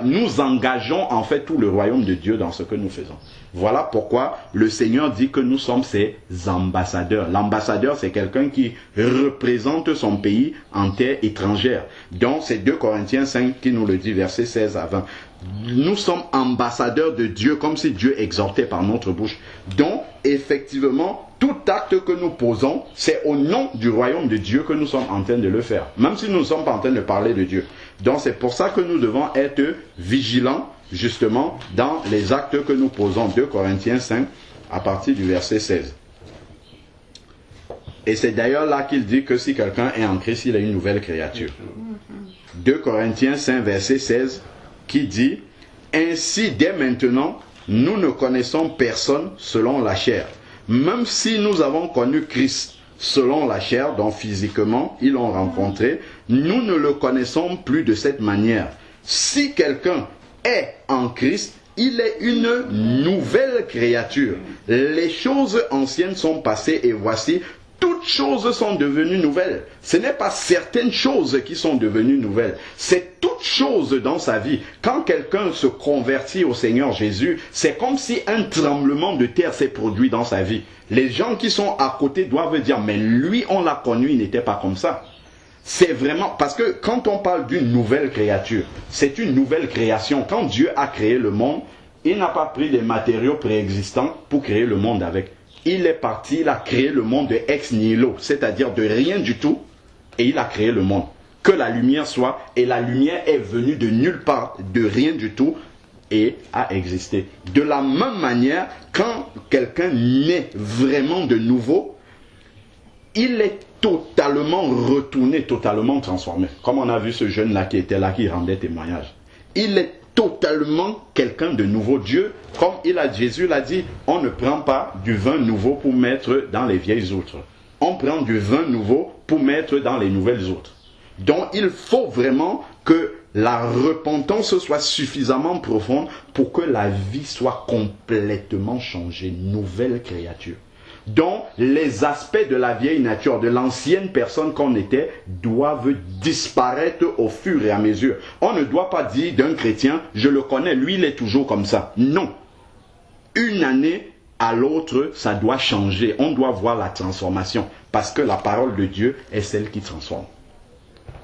nous engageons en fait tout le royaume de Dieu dans ce que nous faisons. Voilà pourquoi le Seigneur dit que nous sommes ses ambassadeurs. L'ambassadeur, c'est quelqu'un qui représente son pays en terre étrangère. Donc, c'est 2 Corinthiens 5 qui nous le dit, versets 16 à 20. Nous sommes ambassadeurs de Dieu, comme si Dieu exhortait par notre bouche. Donc, effectivement, tout acte que nous posons, c'est au nom du royaume de Dieu que nous sommes en train de le faire. Même si nous ne sommes pas en train de parler de Dieu. Donc, c'est pour ça que nous devons être vigilants, justement, dans les actes que nous posons. 2 Corinthiens 5, à partir du verset 16. Et c'est d'ailleurs là qu'il dit que si quelqu'un est en Christ, il est une nouvelle créature. 2 Corinthiens 5, verset 16, qui dit, « Ainsi, dès maintenant, nous ne connaissons personne selon la chair. Même si nous avons connu Christ selon la chair, donc physiquement, ils l'ont rencontré, nous ne le connaissons plus de cette manière. Si quelqu'un est en Christ, il est une nouvelle créature. Les choses anciennes sont passées et voici, toutes choses sont devenues nouvelles. Ce n'est pas certaines choses qui sont devenues nouvelles. C'est toutes choses dans sa vie. Quand quelqu'un se convertit au Seigneur Jésus, c'est comme si un tremblement de terre s'est produit dans sa vie. Les gens qui sont à côté doivent dire, mais lui, on l'a connu, il n'était pas comme ça. C'est vraiment, parce que quand on parle d'une nouvelle créature, c'est une nouvelle création. Quand Dieu a créé le monde, il n'a pas pris des matériaux préexistants pour créer le monde avec. Il est parti, il a créé le monde de ex nihilo, c'est-à-dire de rien du tout, et il a créé le monde. Que la lumière soit, et la lumière est venue de nulle part, de rien du tout, et a existé. De la même manière, quand quelqu'un naît vraiment de nouveau, il est totalement retourné, totalement transformé. Comme on a vu ce jeune-là qui était là, qui rendait témoignage. Il est totalement quelqu'un de nouveau. Dieu, comme Jésus l'a dit, on ne prend pas du vin nouveau pour mettre dans les vieilles outres. On prend du vin nouveau pour mettre dans les nouvelles outres. Donc il faut vraiment que la repentance soit suffisamment profonde pour que la vie soit complètement changée, nouvelle créature. Donc les aspects de la vieille nature, de l'ancienne personne qu'on était, doivent disparaître au fur et à mesure. On ne doit pas dire d'un chrétien, je le connais, lui il est toujours comme ça. Non. Une année à l'autre, ça doit changer. On doit voir la transformation. Parce que la parole de Dieu est celle qui transforme.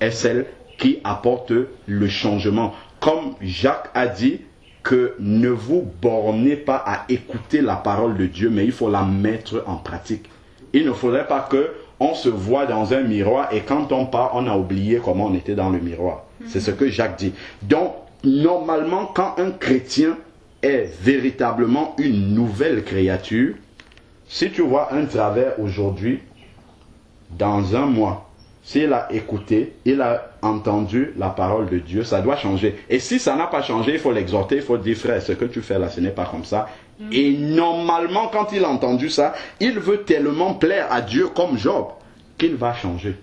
Est celle qui apporte le changement. Comme Jacques a dit que ne vous bornez pas à écouter la parole de Dieu, mais il faut la mettre en pratique. Il ne faudrait pas que on se voit dans un miroir et quand on part, on a oublié comment on était dans le miroir. C'est ce que Jacques dit. Donc, normalement, quand un chrétien est véritablement une nouvelle créature, si tu vois un travers aujourd'hui, dans un mois, s'il a écouté, il a entendu la parole de Dieu, ça doit changer. Et si ça n'a pas changé, il faut l'exhorter, il faut dire, frère, ce que tu fais là, ce n'est pas comme ça. Et normalement, quand il a entendu ça, il veut tellement plaire à Dieu comme Job, qu'il va changer.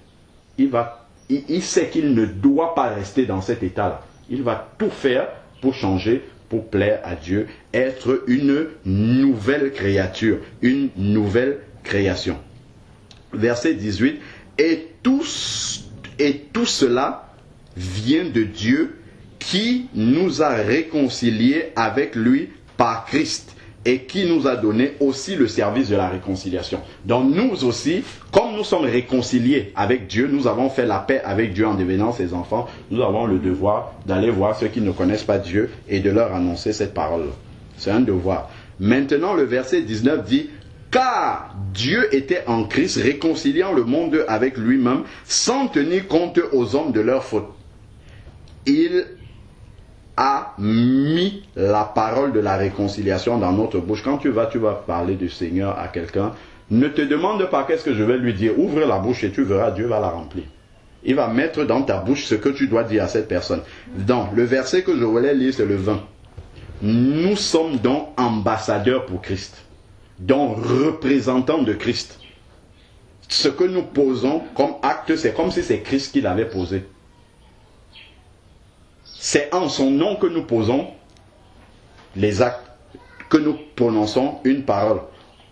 Il sait qu'il ne doit pas rester dans cet état-là. Il va tout faire pour changer, pour plaire à Dieu, être une nouvelle créature, une nouvelle création. Verset 18, et tout cela vient de Dieu qui nous a réconciliés avec lui par Christ et qui nous a donné aussi le service de la réconciliation. Donc nous aussi, comme nous sommes réconciliés avec Dieu, nous avons fait la paix avec Dieu en devenant ses enfants, nous avons le devoir d'aller voir ceux qui ne connaissent pas Dieu et de leur annoncer cette parole. C'est un devoir. Maintenant, le verset 19 dit, car Dieu était en Christ, réconciliant le monde avec lui-même, sans tenir compte aux hommes de leurs fautes. Il a mis la parole de la réconciliation dans notre bouche. Quand tu vas parler du Seigneur à quelqu'un, ne te demande pas qu'est-ce que je vais lui dire. Ouvre la bouche et tu verras, Dieu va la remplir. Il va mettre dans ta bouche ce que tu dois dire à cette personne. Donc, le verset que je voulais lire, c'est le 20. Nous sommes donc ambassadeurs pour Christ. Donc représentants de Christ. Ce que nous posons comme acte, c'est comme si c'est Christ qui l'avait posé. C'est en son nom que nous posons les actes, que nous prononçons une parole.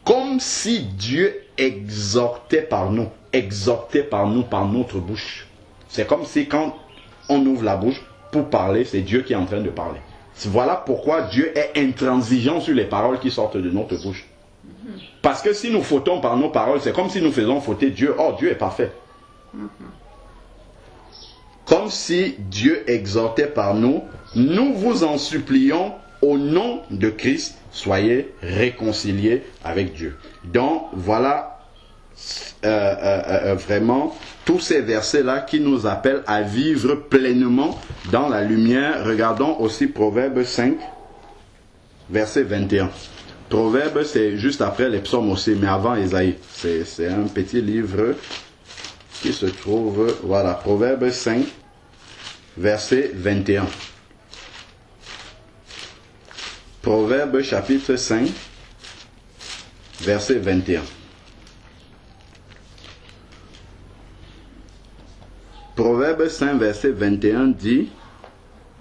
Comme si Dieu exhortait par nous par notre bouche. C'est comme si quand on ouvre la bouche pour parler, c'est Dieu qui est en train de parler. Voilà pourquoi Dieu est intransigeant sur les paroles qui sortent de notre bouche. Parce que si nous fautons par nos paroles, c'est comme si nous faisons fauter Dieu. Oh, Dieu est parfait. Comme si Dieu exhortait par nous, nous vous en supplions au nom de Christ, soyez réconciliés avec Dieu. Donc, voilà vraiment tous ces versets-là qui nous appellent à vivre pleinement dans la lumière. Regardons aussi Proverbe 5, verset 21. Proverbe, c'est juste après les psaumes aussi, mais avant Ésaïe. C'est un petit livre qui se trouve, voilà, Proverbe 5, verset 21. Proverbe chapitre 5, verset 21. Proverbe 5, verset 21 dit,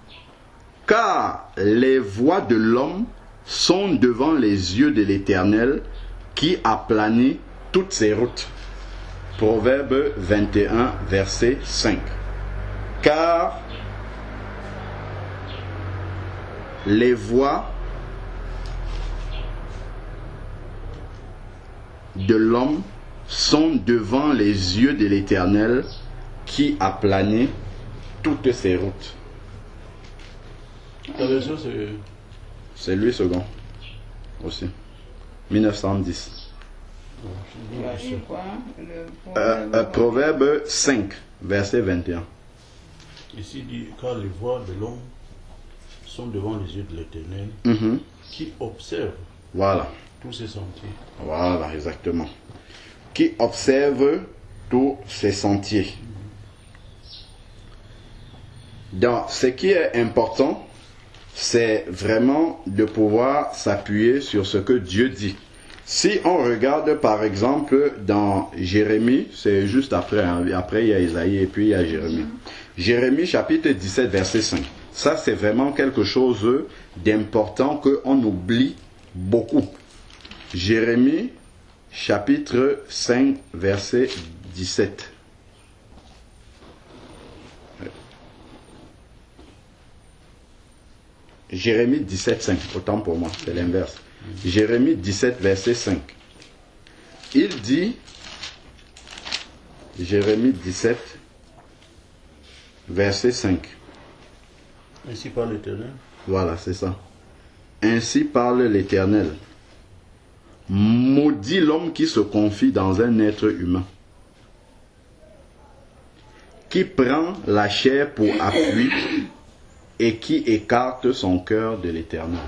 « Car les voies de l'homme sont devant les yeux de l'Éternel qui aplanit toutes ses routes. » Proverbe 21, verset 5. « Car les voies de l'homme sont devant les yeux de l'Éternel qui a plané toutes ses routes. » C'est lui second aussi. 1910. Proverbe 5, verset 21. Ici dit, car les voies de l'homme sont devant les yeux de l'Éternel, qui observe voilà. tous ses sentiers. Voilà, exactement. Qui observe tous ses sentiers. Donc, ce qui est important, c'est vraiment de pouvoir s'appuyer sur ce que Dieu dit. Si on regarde par exemple dans Jérémie, c'est juste après, hein, après il y a Isaïe et puis il y a Jérémie. Jérémie chapitre 17 verset 5. Ça c'est vraiment quelque chose d'important qu'on oublie beaucoup. Jérémie chapitre 5 verset 17. Jérémie 17, 5, autant pour moi, c'est l'inverse. Jérémie 17, verset 5. Il dit, Jérémie 17, verset 5. Ainsi parle l'Éternel. Voilà, c'est ça. Ainsi parle l'Éternel. Maudit l'homme qui se confie dans un être humain, qui prend la chair pour appui et qui écarte son cœur de l'Éternel.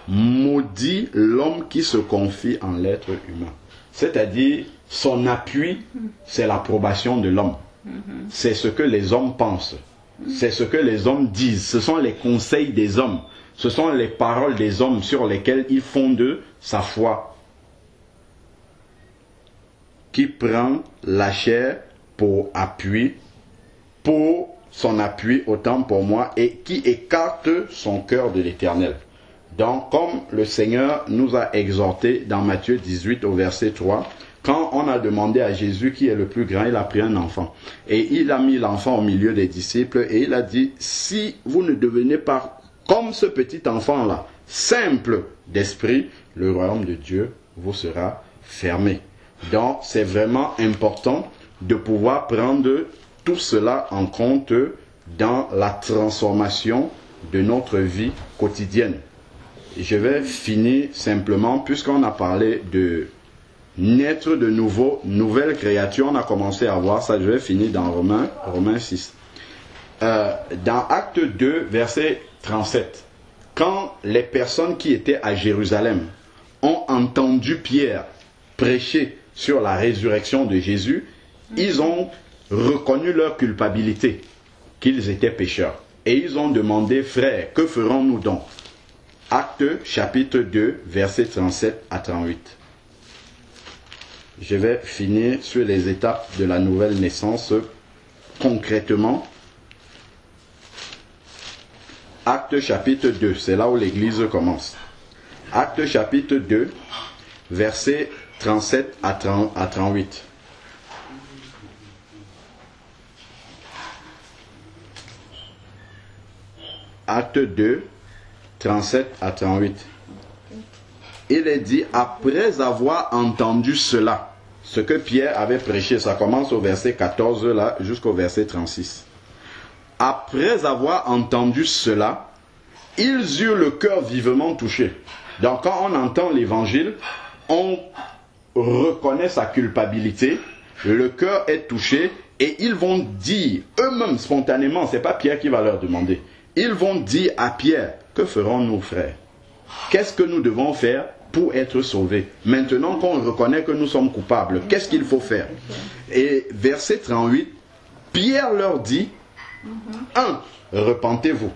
Maudit l'homme qui se confie en l'être humain. C'est-à-dire, son appui, c'est l'approbation de l'homme. C'est ce que les hommes pensent. C'est ce que les hommes disent. Ce sont les conseils des hommes. Ce sont les paroles des hommes sur lesquelles ils fondent sa foi. Qui prend la chair pour appui, pour son appui, autant pour moi, et qui écarte son cœur de l'Éternel. Donc, comme le Seigneur nous a exhorté dans Matthieu 18 au verset 3, quand on a demandé à Jésus qui est le plus grand, il a pris un enfant. Et il a mis l'enfant au milieu des disciples et il a dit, si vous ne devenez pas comme ce petit enfant-là, simple d'esprit, le royaume de Dieu vous sera fermé. Donc, c'est vraiment important de pouvoir prendre tout cela en compte dans la transformation de notre vie quotidienne. Je vais finir simplement, puisqu'on a parlé de naître de nouveau, nouvelle créature, on a commencé à voir ça, je vais finir dans Romains 6. Dans Acte 2, verset 37, quand les personnes qui étaient à Jérusalem ont entendu Pierre prêcher sur la résurrection de Jésus, ils ont reconnu leur culpabilité, qu'ils étaient pécheurs. Et ils ont demandé, frères, que ferons-nous donc? Acte chapitre 2, versets 37 à 38. Je vais finir sur les étapes de la nouvelle naissance concrètement. Acte chapitre 2, c'est là où l'église commence. Acte chapitre 2, versets 37 à 38. Acte 2, 37 à 38. Il est dit, après avoir entendu cela, ce que Pierre avait prêché, ça commence au verset 14 là, jusqu'au verset 36. Après avoir entendu cela, ils eurent le cœur vivement touché. Donc quand on entend l'évangile, on reconnaît sa culpabilité, le cœur est touché et ils vont dire eux-mêmes spontanément, c'est pas Pierre qui va leur demander, ils vont dire à Pierre, que ferons-nous frères? Qu'est-ce que nous devons faire pour être sauvés? Maintenant qu'on reconnaît que nous sommes coupables, qu'est-ce qu'il faut faire? Et verset 38, Pierre leur dit, 1. Repentez-vous.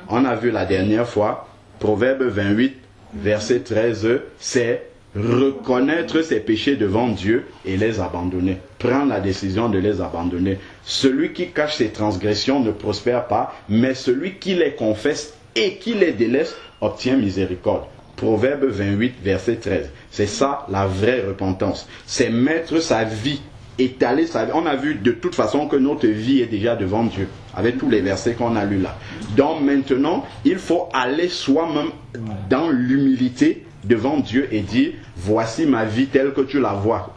On a vu la dernière fois, Proverbe 28, verset 13, c'est reconnaître ses péchés devant Dieu et les abandonner. Prendre la décision de les abandonner. Celui qui cache ses transgressions ne prospère pas, mais celui qui les confesse et qui les délaisse obtient miséricorde. Proverbe 28, verset 13. C'est ça la vraie repentance. C'est mettre sa vie, étaler sa vie. On a vu de toute façon que notre vie est déjà devant Dieu, avec tous les versets qu'on a lus là. Donc maintenant, il faut aller soi-même dans l'humilité devant Dieu et dire, voici ma vie telle que tu la vois.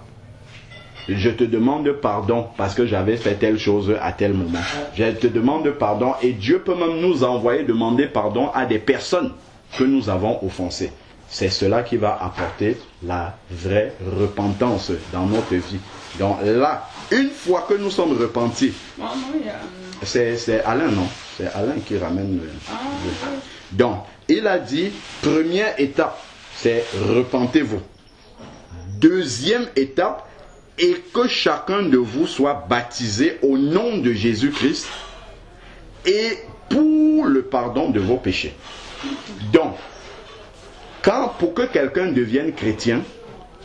Je te demande pardon parce que j'avais fait telle chose à tel moment. Je te demande pardon et Dieu peut même nous envoyer demander pardon à des personnes que nous avons offensées. C'est cela qui va apporter la vraie repentance dans notre vie. Donc là, une fois que nous sommes repentis, c'est Alain, non? C'est Alain qui ramène le... Donc, il a dit, première étape, c'est repentez-vous. Deuxième étape, et que chacun de vous soit baptisé au nom de Jésus-Christ et pour le pardon de vos péchés. Donc, pour que quelqu'un devienne chrétien,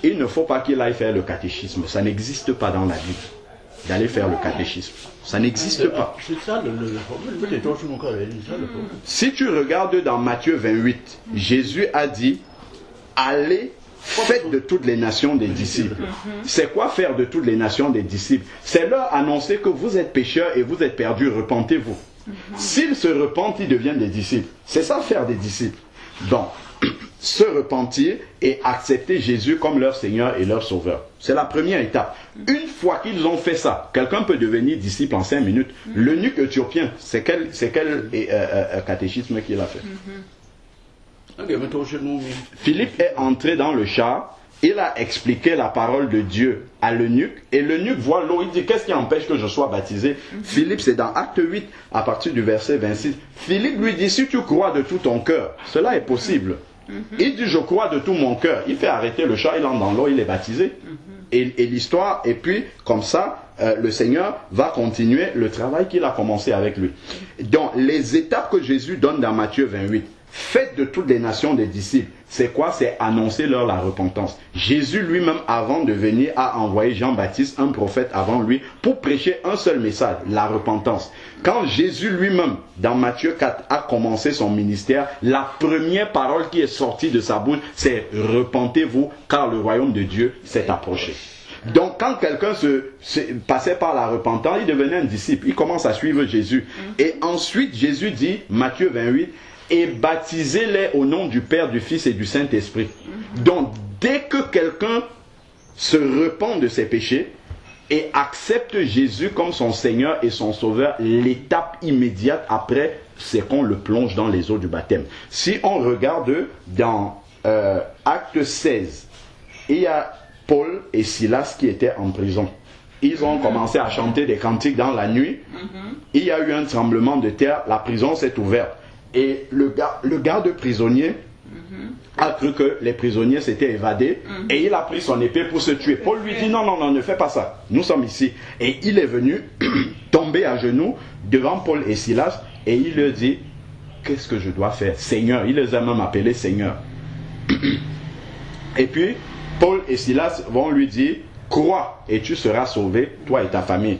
il ne faut pas qu'il aille faire le catéchisme. Ça n'existe pas dans la Bible, d'aller faire le catéchisme. Ça n'existe pas. C'est ça le problème. Si tu regardes dans Matthieu 28, Jésus a dit, allez, faites de toutes les nations des disciples. C'est quoi faire de toutes les nations des disciples? C'est leur annoncer que vous êtes pécheurs et vous êtes perdus, repentez-vous. S'ils se repentent, ils deviennent des disciples. C'est ça faire des disciples. Donc, se repentir et accepter Jésus comme leur Seigneur et leur Sauveur. C'est la première étape. Une fois qu'ils ont fait ça, quelqu'un peut devenir disciple en 5 minutes. L'eunuque éthiopien, c'est quel catéchisme qu'il a fait? Philippe est entré dans le char, il a expliqué la parole de Dieu à l'eunuque, et l'eunuque voit l'eau, il dit, qu'est-ce qui empêche que je sois baptisé? Philippe, c'est dans Acte 8, à partir du verset 26. Philippe lui dit, si tu crois de tout ton cœur, cela est possible. Il dit, je crois de tout mon cœur. Il fait arrêter le char, il entre dans l'eau, il est baptisé. Et l'histoire, et puis, comme ça, le Seigneur va continuer le travail qu'il a commencé avec lui. Donc, les étapes que Jésus donne dans Matthieu 28, faites de toutes les nations des disciples. C'est quoi? C'est annoncer leur la repentance. Jésus lui-même, avant de venir, a envoyé Jean-Baptiste, un prophète avant lui, pour prêcher un seul message, la repentance. Quand Jésus lui-même, dans Matthieu 4, a commencé son ministère, la première parole qui est sortie de sa bouche, c'est « Repentez-vous, car le royaume de Dieu s'est approché ». Donc, quand quelqu'un passait par la repentance, il devenait un disciple. Il commence à suivre Jésus. Et ensuite, Jésus dit, Matthieu 28, et baptisez-les au nom du Père, du Fils et du Saint-Esprit. Donc, dès que quelqu'un se repent de ses péchés et accepte Jésus comme son Seigneur et son Sauveur, l'étape immédiate après, c'est qu'on le plonge dans les eaux du baptême. Si on regarde dans Acte 16, il y a Paul et Silas qui étaient en prison. Ils ont commencé à chanter des cantiques dans la nuit. Il y a eu un tremblement de terre, la prison s'est ouverte. Et le garde prisonnier a cru que les prisonniers s'étaient évadés et il a pris son épée pour se tuer. Paul lui dit non, non, non, ne fais pas ça. Nous sommes ici. Et il est venu tomber à genoux devant Paul et Silas et il leur dit, qu'est-ce que je dois faire? Seigneur. Il les a même appelés Seigneur. Et puis, Paul et Silas vont lui dire, crois et tu seras sauvé, toi et ta famille.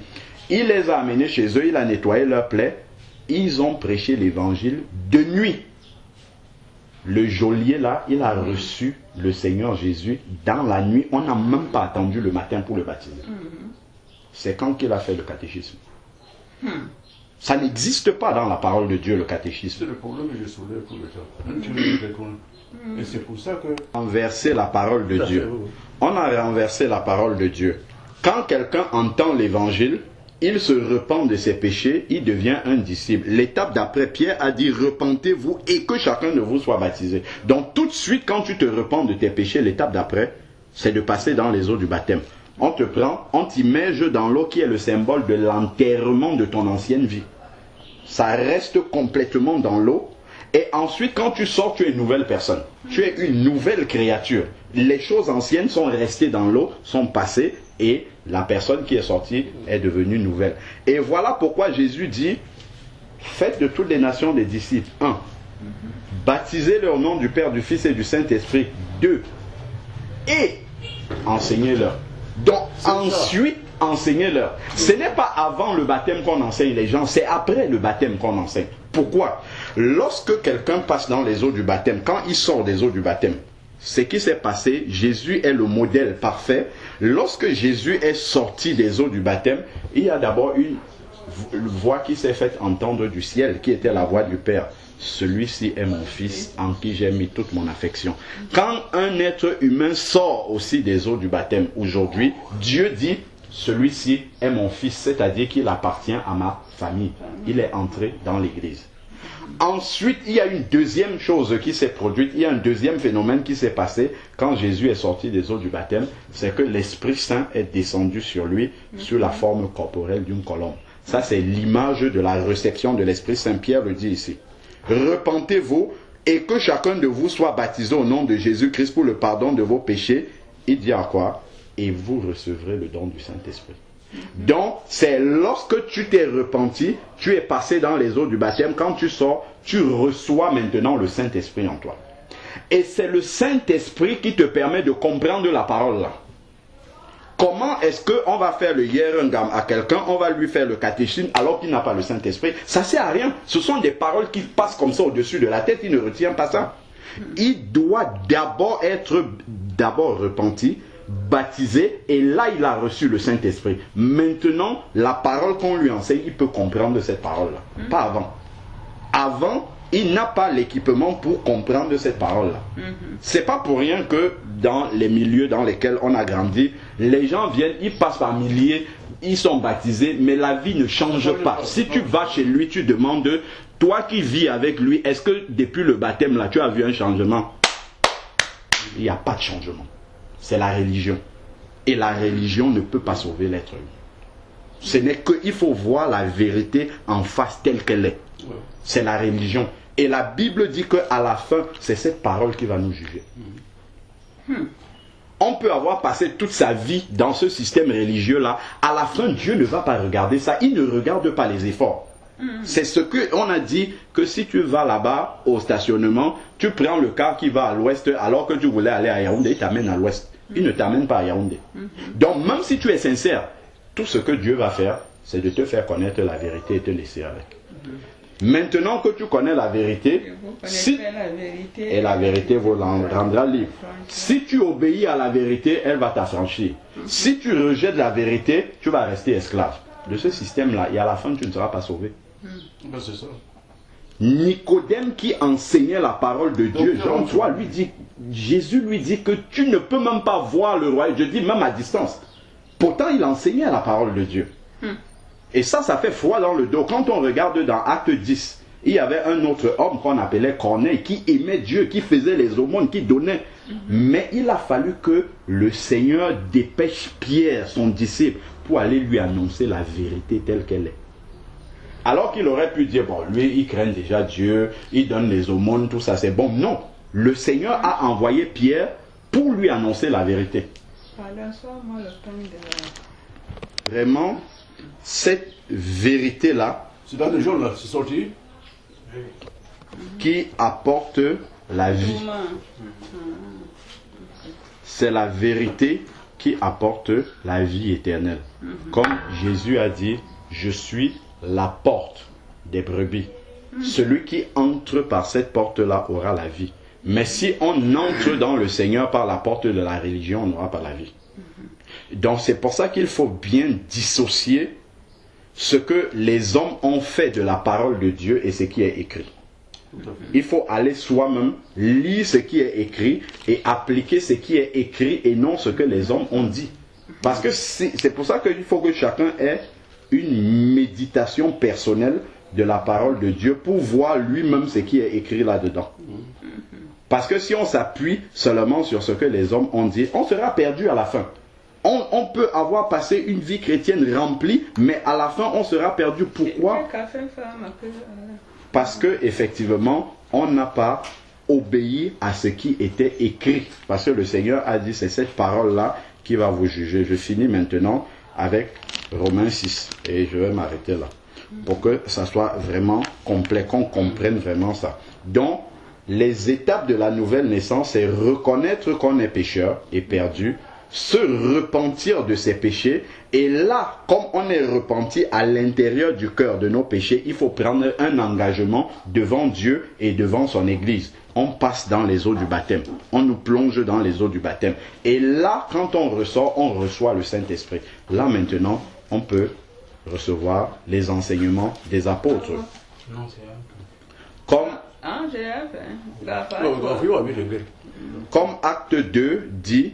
Il les a amenés chez eux, il a nettoyé leurs plaies. Ils ont prêché l'évangile de nuit. Le geôlier là, il a reçu le Seigneur Jésus dans la nuit. On n'a même pas attendu le matin pour le baptiser. C'est quand qu'il a fait le catéchisme. Ça n'existe pas dans la parole de Dieu, le catéchisme. C'est le problème que je soulève pour le temps. Et c'est pour ça que... Renverser la parole de Dieu. On a renversé la parole de Dieu. Quand quelqu'un entend l'évangile, il se repent de ses péchés, il devient un disciple. L'étape d'après, Pierre a dit, repentez-vous et que chacun de vous soit baptisé. Donc tout de suite, quand tu te repens de tes péchés, l'étape d'après, c'est de passer dans les eaux du baptême. On te prend, on t'immerge dans l'eau qui est le symbole de l'enterrement de ton ancienne vie. Ça reste complètement dans l'eau. Et ensuite, quand tu sors, tu es une nouvelle personne. Tu es une nouvelle créature. Les choses anciennes sont restées dans l'eau, sont passées, et la personne qui est sortie est devenue nouvelle. Et voilà pourquoi Jésus dit, faites de toutes les nations des disciples. 1. Baptisez-les au nom du Père, du Fils et du Saint-Esprit. 2. Et enseignez-leur. Donc ensuite, enseignez-leur. Ce n'est pas avant le baptême qu'on enseigne les gens, c'est après le baptême qu'on enseigne. Pourquoi? Lorsque quelqu'un passe dans les eaux du baptême, quand il sort des eaux du baptême, ce qui s'est passé, Jésus est le modèle parfait. Lorsque Jésus est sorti des eaux du baptême, il y a d'abord une voix qui s'est faite entendre du ciel, qui était la voix du Père. Celui-ci est mon fils en qui j'ai mis toute mon affection. Quand un être humain sort aussi des eaux du baptême aujourd'hui, Dieu dit, celui-ci est mon fils, c'est-à-dire qu'il appartient à ma famille. Il est entré dans l'église. Ensuite, il y a une deuxième chose qui s'est produite, il y a un deuxième phénomène qui s'est passé quand Jésus est sorti des eaux du baptême, c'est que l'Esprit Saint est descendu sur lui sous la forme corporelle d'une colombe. Ça, c'est l'image de la réception de l'Esprit Saint. Pierre le dit ici. Repentez-vous et que chacun de vous soit baptisé au nom de Jésus-Christ pour le pardon de vos péchés. Il dit à quoi? Et vous recevrez le don du Saint-Esprit. Donc, c'est lorsque tu t'es repenti, tu es passé dans les eaux du baptême, quand tu sors, tu reçois maintenant le Saint-Esprit en toi. Et c'est le Saint-Esprit qui te permet de comprendre la parole là. Comment est-ce qu'on va faire le Yerungam à quelqu'un, on va lui faire le catéchisme alors qu'il n'a pas le Saint-Esprit? Ça ne sert à rien. Ce sont des paroles qui passent comme ça au-dessus de la tête, il ne retient pas ça. Il doit d'abord être repenti, baptisé, et là il a reçu le Saint-Esprit. Maintenant, la parole qu'on lui enseigne, il peut comprendre cette parole-là. Pas avant. Avant, il n'a pas l'équipement pour comprendre cette parole-là. C'est pas pour rien que dans les milieux dans lesquels on a grandi, Les gens viennent, ils passent par milliers, ils sont baptisés, mais la vie ne change pas. Si tu vas chez lui, tu demandes, toi qui vis avec lui, est-ce que depuis le baptême là, tu as vu un changement? Il n'y a pas de changement. C'est la religion. Et la religion ne peut pas sauver l'être humain. Ce n'est qu'il faut voir la vérité en face telle qu'elle est. C'est la religion. Et la Bible dit qu'à la fin, c'est cette parole qui va nous juger. On peut avoir passé toute sa vie dans ce système religieux-là. À la fin, Dieu ne va pas regarder ça. Il ne regarde pas les efforts. C'est ce qu'on a dit, que si tu vas là-bas au stationnement, tu prends le car qui va à l'ouest alors que tu voulais aller à Yaoundé, il t'amène à l'ouest. Il ne t'amène pas à Yaoundé. Donc même si tu es sincère, tout ce que Dieu va faire, c'est de te faire connaître la vérité et te laisser avec. Maintenant que tu connais la vérité, et la vérité vous rendra libre. Si tu obéis à la vérité, elle va t'affranchir. Si tu rejettes la vérité, tu vas rester esclave de ce système-là. Et à la fin, tu ne seras pas sauvé. C'est ça. Nicodème qui enseignait la parole de Dieu, Jean 3 lui dit, Jésus lui dit que tu ne peux même pas voir le royaume. Je dis même à distance. Pourtant, il enseignait la parole de Dieu. Et ça fait froid dans le dos. Quand on regarde dans Acte 10, il y avait un autre homme qu'on appelait Corneille, qui aimait Dieu, qui faisait les aumônes, qui donnait. Mais il a fallu que le Seigneur dépêche Pierre, son disciple, pour aller lui annoncer la vérité telle qu'elle est. Alors qu'il aurait pu dire, bon, lui, il craint déjà Dieu, il donne les aumônes, tout ça, c'est bon. Non, le Seigneur a envoyé Pierre pour lui annoncer la vérité. Vraiment, cette vérité-là, c'est dans les jours là, c'est sorti, qui apporte la vie. C'est la vérité qui apporte la vie éternelle. Comme Jésus a dit, je suis la porte des brebis. Celui qui entre par cette porte-là aura la vie. Mais si on entre dans le Seigneur par la porte de la religion, on n'aura pas la vie. Donc c'est pour ça qu'il faut bien dissocier ce que les hommes ont fait de la parole de Dieu et ce qui est écrit. Il faut aller soi-même lire ce qui est écrit et appliquer ce qui est écrit et non ce que les hommes ont dit. Parce que c'est pour ça qu'il faut que chacun ait une méditation personnelle de la parole de Dieu pour voir lui-même ce qui est écrit là-dedans. Parce que si on s'appuie seulement sur ce que les hommes ont dit, on sera perdu à la fin. On peut avoir passé une vie chrétienne remplie, mais à la fin on sera perdu. Pourquoi? Parce que effectivement, on n'a pas obéi à ce qui était écrit. Parce que le Seigneur a dit, c'est cette parole-là qui va vous juger. Je finis maintenant avec Romains 6 et je vais m'arrêter là. Pour que ça soit vraiment complet, qu'on comprenne vraiment ça. Donc, les étapes de la nouvelle naissance, c'est reconnaître qu'on est pécheur et perdu, se repentir de ses péchés, et là, comme on est repenti à l'intérieur du cœur de nos péchés, il faut prendre un engagement devant Dieu et devant son Église. On passe dans les eaux du baptême, on nous plonge dans les eaux du baptême, et là, quand on ressort, on reçoit le Saint-Esprit. Là maintenant, on peut recevoir les enseignements des apôtres. Comme Acte 2 dit,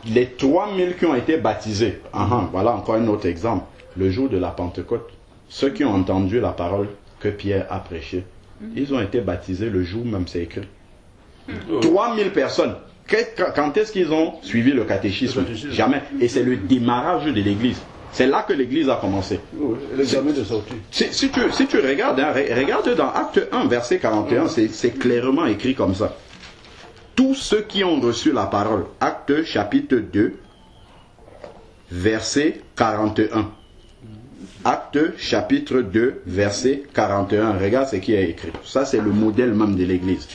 les 3000 qui ont été baptisés, voilà encore un autre exemple, le jour de la Pentecôte, ceux qui ont entendu la parole que Pierre a prêchée, ils ont été baptisés le jour même, c'est écrit. 3000 personnes. Quand est-ce qu'ils ont suivi le catéchisme? Jamais. Et c'est le démarrage de l'Église. C'est là que l'Église a commencé. L'examen de sortie. Si tu regardes, regarde dans Acte 1, verset 41, c'est clairement écrit comme ça. Tous ceux qui ont reçu la parole, Acte chapitre 2, verset 41. Acte chapitre 2, verset 41. Regarde ce qui est écrit. Ça, c'est le modèle même de l'Église.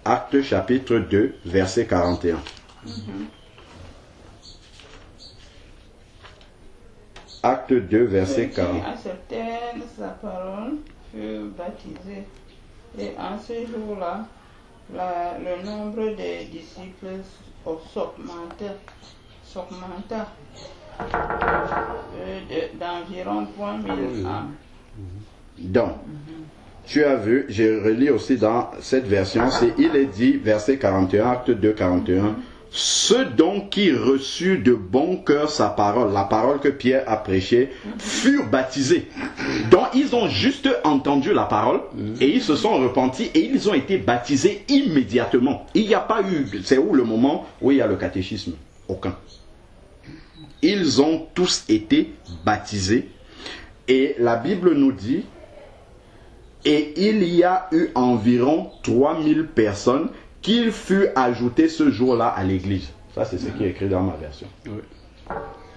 Acte chapitre 2, verset 41. Acte 2, verset 40. Acceptèrent sa parole, furent baptisés. Et en ce jour-là, le nombre des disciples s'augmenta d'environ 3000 âmes. Donc, tu as vu, j'ai relis aussi dans cette version, il est dit, verset 41, acte 2, 41, ceux donc qui reçurent de bon cœur sa parole, la parole que Pierre a prêchée, furent baptisés. Donc ils ont juste entendu la parole et ils se sont repentis et ils ont été baptisés immédiatement. Il n'y a pas eu, c'est où le moment où il y a le catéchisme? Aucun. Ils ont tous été baptisés et la Bible nous dit, et il y a eu environ 3000 personnes qu'il fut ajouté ce jour-là à l'église. Ça, c'est ce qui est écrit dans ma version. Oui.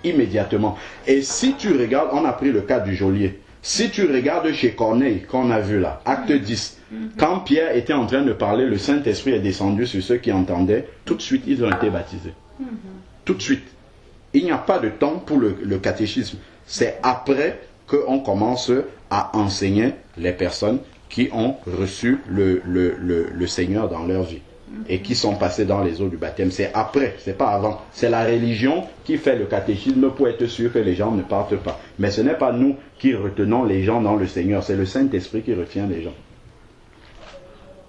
Immédiatement. Et si tu regardes, on a pris le cas du geôlier. Si tu regardes chez Corneille, qu'on a vu là, acte 10, quand Pierre était en train de parler, le Saint-Esprit est descendu sur ceux qui entendaient, tout de suite, ils ont été baptisés. Tout de suite. Il n'y a pas de temps pour le catéchisme. C'est après qu'on commence à enseigner les personnes qui ont reçu le Seigneur dans leur vie et qui sont passés dans les eaux du baptême. C'est après, c'est pas avant. C'est la religion qui fait le catéchisme pour être sûr que les gens ne partent pas. Mais ce n'est pas nous qui retenons les gens dans le Seigneur, c'est le Saint-Esprit qui retient les gens.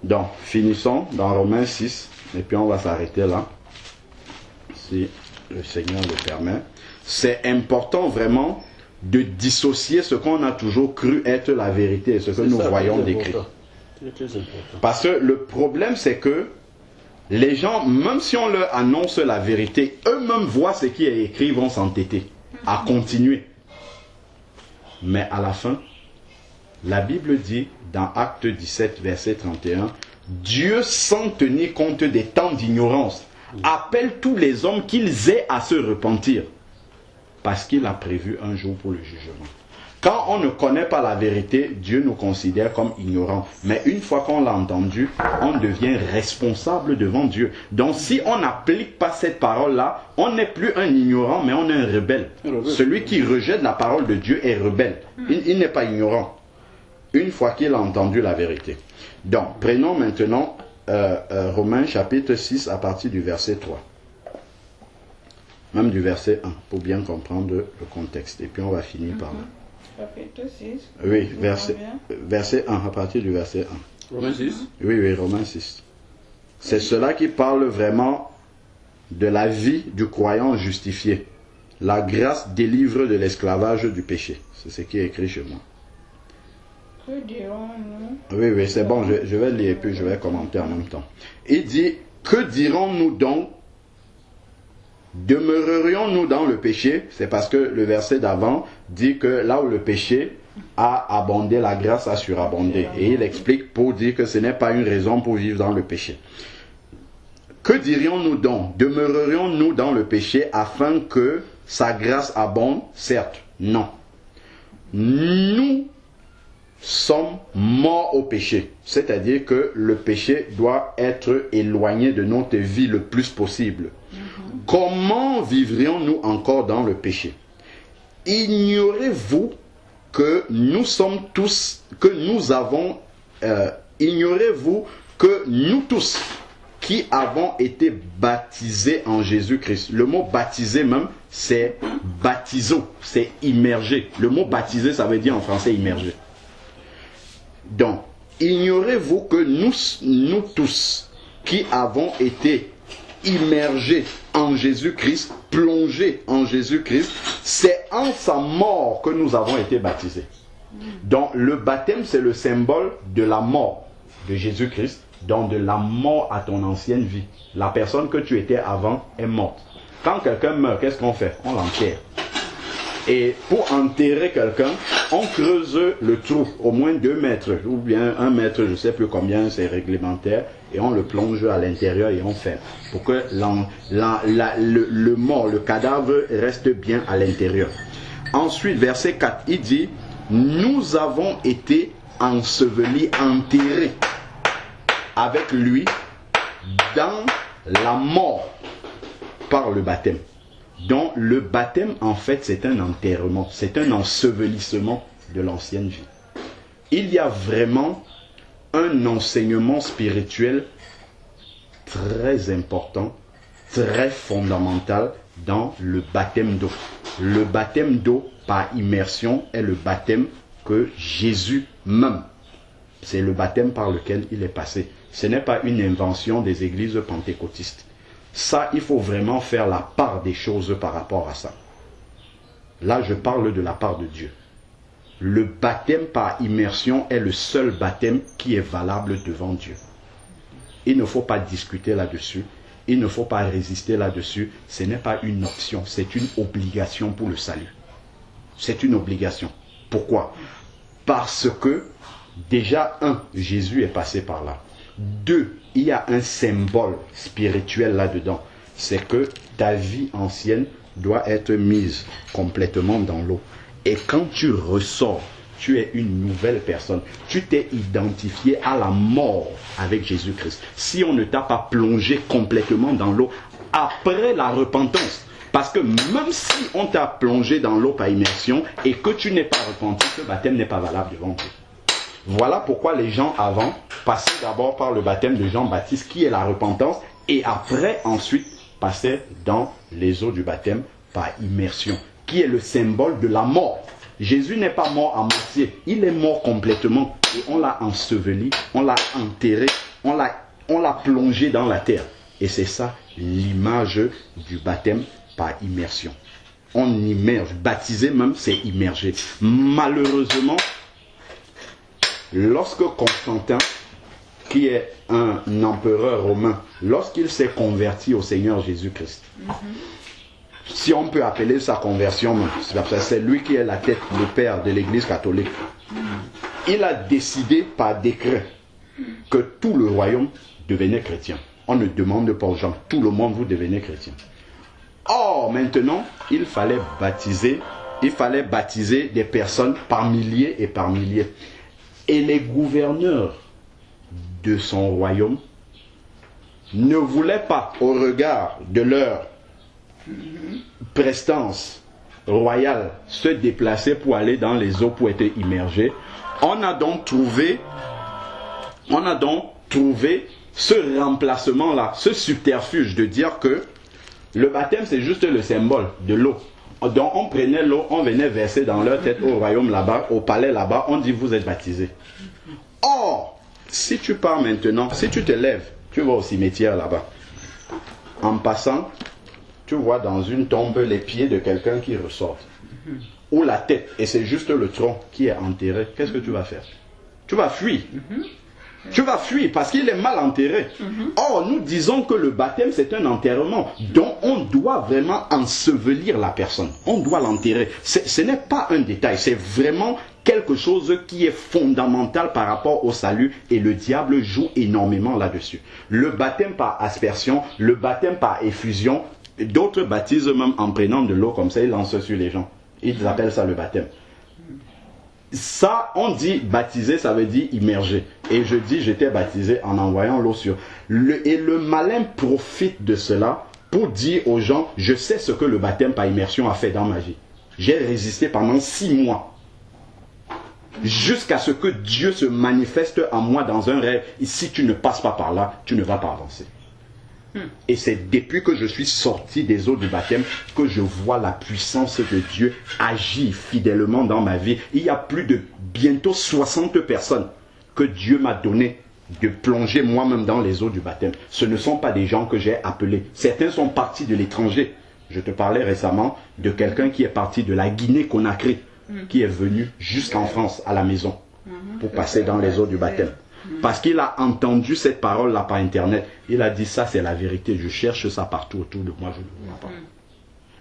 Donc, finissons dans Romains 6, et puis on va s'arrêter là, si le Seigneur le permet. C'est important vraiment de dissocier ce qu'on a toujours cru être la vérité et ce que nous voyons décrit. C'est très important. Parce que le problème, c'est que les gens, même si on leur annonce la vérité, eux-mêmes voient ce qui est écrit, ils vont s'entêter à continuer. Mais à la fin, la Bible dit dans Acte 17, verset 31, Dieu, sans tenir compte des temps d'ignorance, appelle tous les hommes qu'ils aient à se repentir. Parce qu'il a prévu un jour pour le jugement. Quand on ne connaît pas la vérité, Dieu nous considère comme ignorants. Mais une fois qu'on l'a entendu, on devient responsable devant Dieu. Donc si on n'applique pas cette parole-là, on n'est plus un ignorant, mais on est un rebelle. Celui qui rejette la parole de Dieu est rebelle. Il n'est pas ignorant. Une fois qu'il a entendu la vérité. Donc, prenons maintenant Romains chapitre 6 à partir du verset 3. Même du verset 1, pour bien comprendre le contexte. Et puis on va finir par là. Chapitre 6. Oui, verset 1, à partir du verset 1. Romains 6. Oui, Romains 6. C'est cela qui parle vraiment de la vie du croyant justifié. La grâce délivre de l'esclavage du péché. C'est ce qui est écrit chez moi. Que dirons-nous? Oui, c'est bon, je vais lire et puis je vais commenter en même temps. Il dit, que dirons-nous donc? Demeurerions-nous dans le péché? C'est parce que le verset d'avant dit que là où le péché a abondé, la grâce a surabondé. Et il explique pour dire que ce n'est pas une raison pour vivre dans le péché. Que dirions-nous donc? Demeurerions-nous dans le péché afin que sa grâce abonde? Certes, non. Nous sommes morts au péché. C'est-à-dire que le péché doit être éloigné de notre vie le plus possible. Comment vivrions-nous encore dans le péché? Ignorez-vous que nous sommes tous, que nous avons, ignorez-vous que nous tous qui avons été baptisés en Jésus-Christ. Le mot baptisé même, c'est baptizo, c'est immergé. Le mot baptisé, ça veut dire en français immergé. Donc, ignorez-vous que nous tous qui avons été immergés en Jésus-Christ, plongés en Jésus-Christ, c'est en sa mort que nous avons été baptisés. Donc le baptême, c'est le symbole de la mort de Jésus-Christ, donc de la mort à ton ancienne vie. La personne que tu étais avant est morte. Quand quelqu'un meurt, qu'est-ce qu'on fait? On l'enterre. Et pour enterrer quelqu'un, on creuse le trou, au moins 2 mètres, ou bien 1 mètre, je ne sais plus combien, c'est réglementaire, et on le plonge à l'intérieur et on ferme, pour que le mort, le cadavre reste bien à l'intérieur. Ensuite, verset 4, il dit, nous avons été ensevelis, enterrés avec lui dans la mort par le baptême. Donc le baptême, en fait, c'est un enterrement, c'est un ensevelissement de l'ancienne vie. Il y a vraiment un enseignement spirituel très important, très fondamental dans le baptême d'eau. Le baptême d'eau par immersion est le baptême que Jésus même, c'est le baptême par lequel il est passé. Ce n'est pas une invention des églises pentecôtistes. Ça, il faut vraiment faire la part des choses par rapport à ça. Là, je parle de la part de Dieu. Le baptême par immersion est le seul baptême qui est valable devant Dieu. Il ne faut pas discuter là-dessus. Il ne faut pas résister là-dessus. Ce n'est pas une option, c'est une obligation pour le salut. C'est une obligation. Pourquoi? Parce que, déjà, Jésus est passé par là. 2, il y a un symbole spirituel là-dedans. C'est que ta vie ancienne doit être mise complètement dans l'eau. Et quand tu ressors, tu es une nouvelle personne. Tu t'es identifié à la mort avec Jésus-Christ. Si on ne t'a pas plongé complètement dans l'eau après la repentance, parce que même si on t'a plongé dans l'eau par immersion et que tu n'es pas repenti, ce baptême n'est pas valable devant Dieu. Voilà pourquoi les gens avant passaient d'abord par le baptême de Jean-Baptiste, qui est la repentance, et après, ensuite, passaient dans les eaux du baptême par immersion, qui est le symbole de la mort. Jésus n'est pas mort à moitié, il est mort complètement, et on l'a enseveli, on l'a enterré, on l'a plongé dans la terre. Et c'est ça l'image du baptême par immersion. On immerge, baptiser même, c'est immerger. Malheureusement, lorsque Constantin, qui est un empereur romain, lorsqu'il s'est converti au Seigneur Jésus-Christ, si on peut appeler sa conversion, c'est lui qui est la tête, le père de l'Église catholique, il a décidé par décret que tout le royaume devenait chrétien. On ne demande pas aux gens, tout le monde vous devenez chrétien. Or, maintenant, il fallait baptiser des personnes par milliers et par milliers. Et les gouverneurs de son royaume ne voulaient pas, au regard de leur prestance royale, se déplacer pour aller dans les eaux pour être immergés. On a donc trouvé ce remplacement-là, ce subterfuge de dire que le baptême c'est juste le symbole de l'eau. Donc on prenait l'eau, on venait verser dans leur tête au royaume là-bas, au palais là-bas, on dit vous êtes baptisés. Or, si tu pars maintenant, si tu te lèves, tu vas au cimetière là-bas. En passant, tu vois dans une tombe les pieds de quelqu'un qui ressort. Ou la tête, et c'est juste le tronc qui est enterré. Qu'est-ce que tu vas faire? Tu vas fuir. Tu vas fuir parce qu'il est mal enterré. Or, nous disons que le baptême, c'est un enterrement. Donc, on doit vraiment ensevelir la personne. On doit l'enterrer. Ce n'est pas un détail. C'est vraiment quelque chose qui est fondamental par rapport au salut. Et le diable joue énormément là-dessus. Le baptême par aspersion, le baptême par effusion. D'autres baptisent même en prenant de l'eau comme ça, ils lancent sur les gens. Ils appellent ça le baptême. Ça, on dit baptiser, ça veut dire immerger. Et je dis, j'étais baptisé en envoyant l'eau sur. Et le malin profite de cela pour dire aux gens, je sais ce que le baptême par immersion a fait dans ma vie. J'ai résisté pendant 6 mois. Jusqu'à ce que Dieu se manifeste en moi dans un rêve. Et si tu ne passes pas par là, tu ne vas pas avancer. Et c'est depuis que je suis sorti des eaux du baptême que je vois la puissance de Dieu agir fidèlement dans ma vie. Il y a plus de bientôt 60 personnes que Dieu m'a donné de plonger moi-même dans les eaux du baptême. Ce ne sont pas des gens que j'ai appelés. Certains sont partis de l'étranger. Je te parlais récemment de quelqu'un qui est parti de la Guinée-Conakry, qui est venu jusqu'en France à la maison pour passer dans les eaux du baptême. Parce qu'il a entendu cette parole-là par internet. Il a dit, ça c'est la vérité, je cherche ça partout autour de moi, je ne vois pas.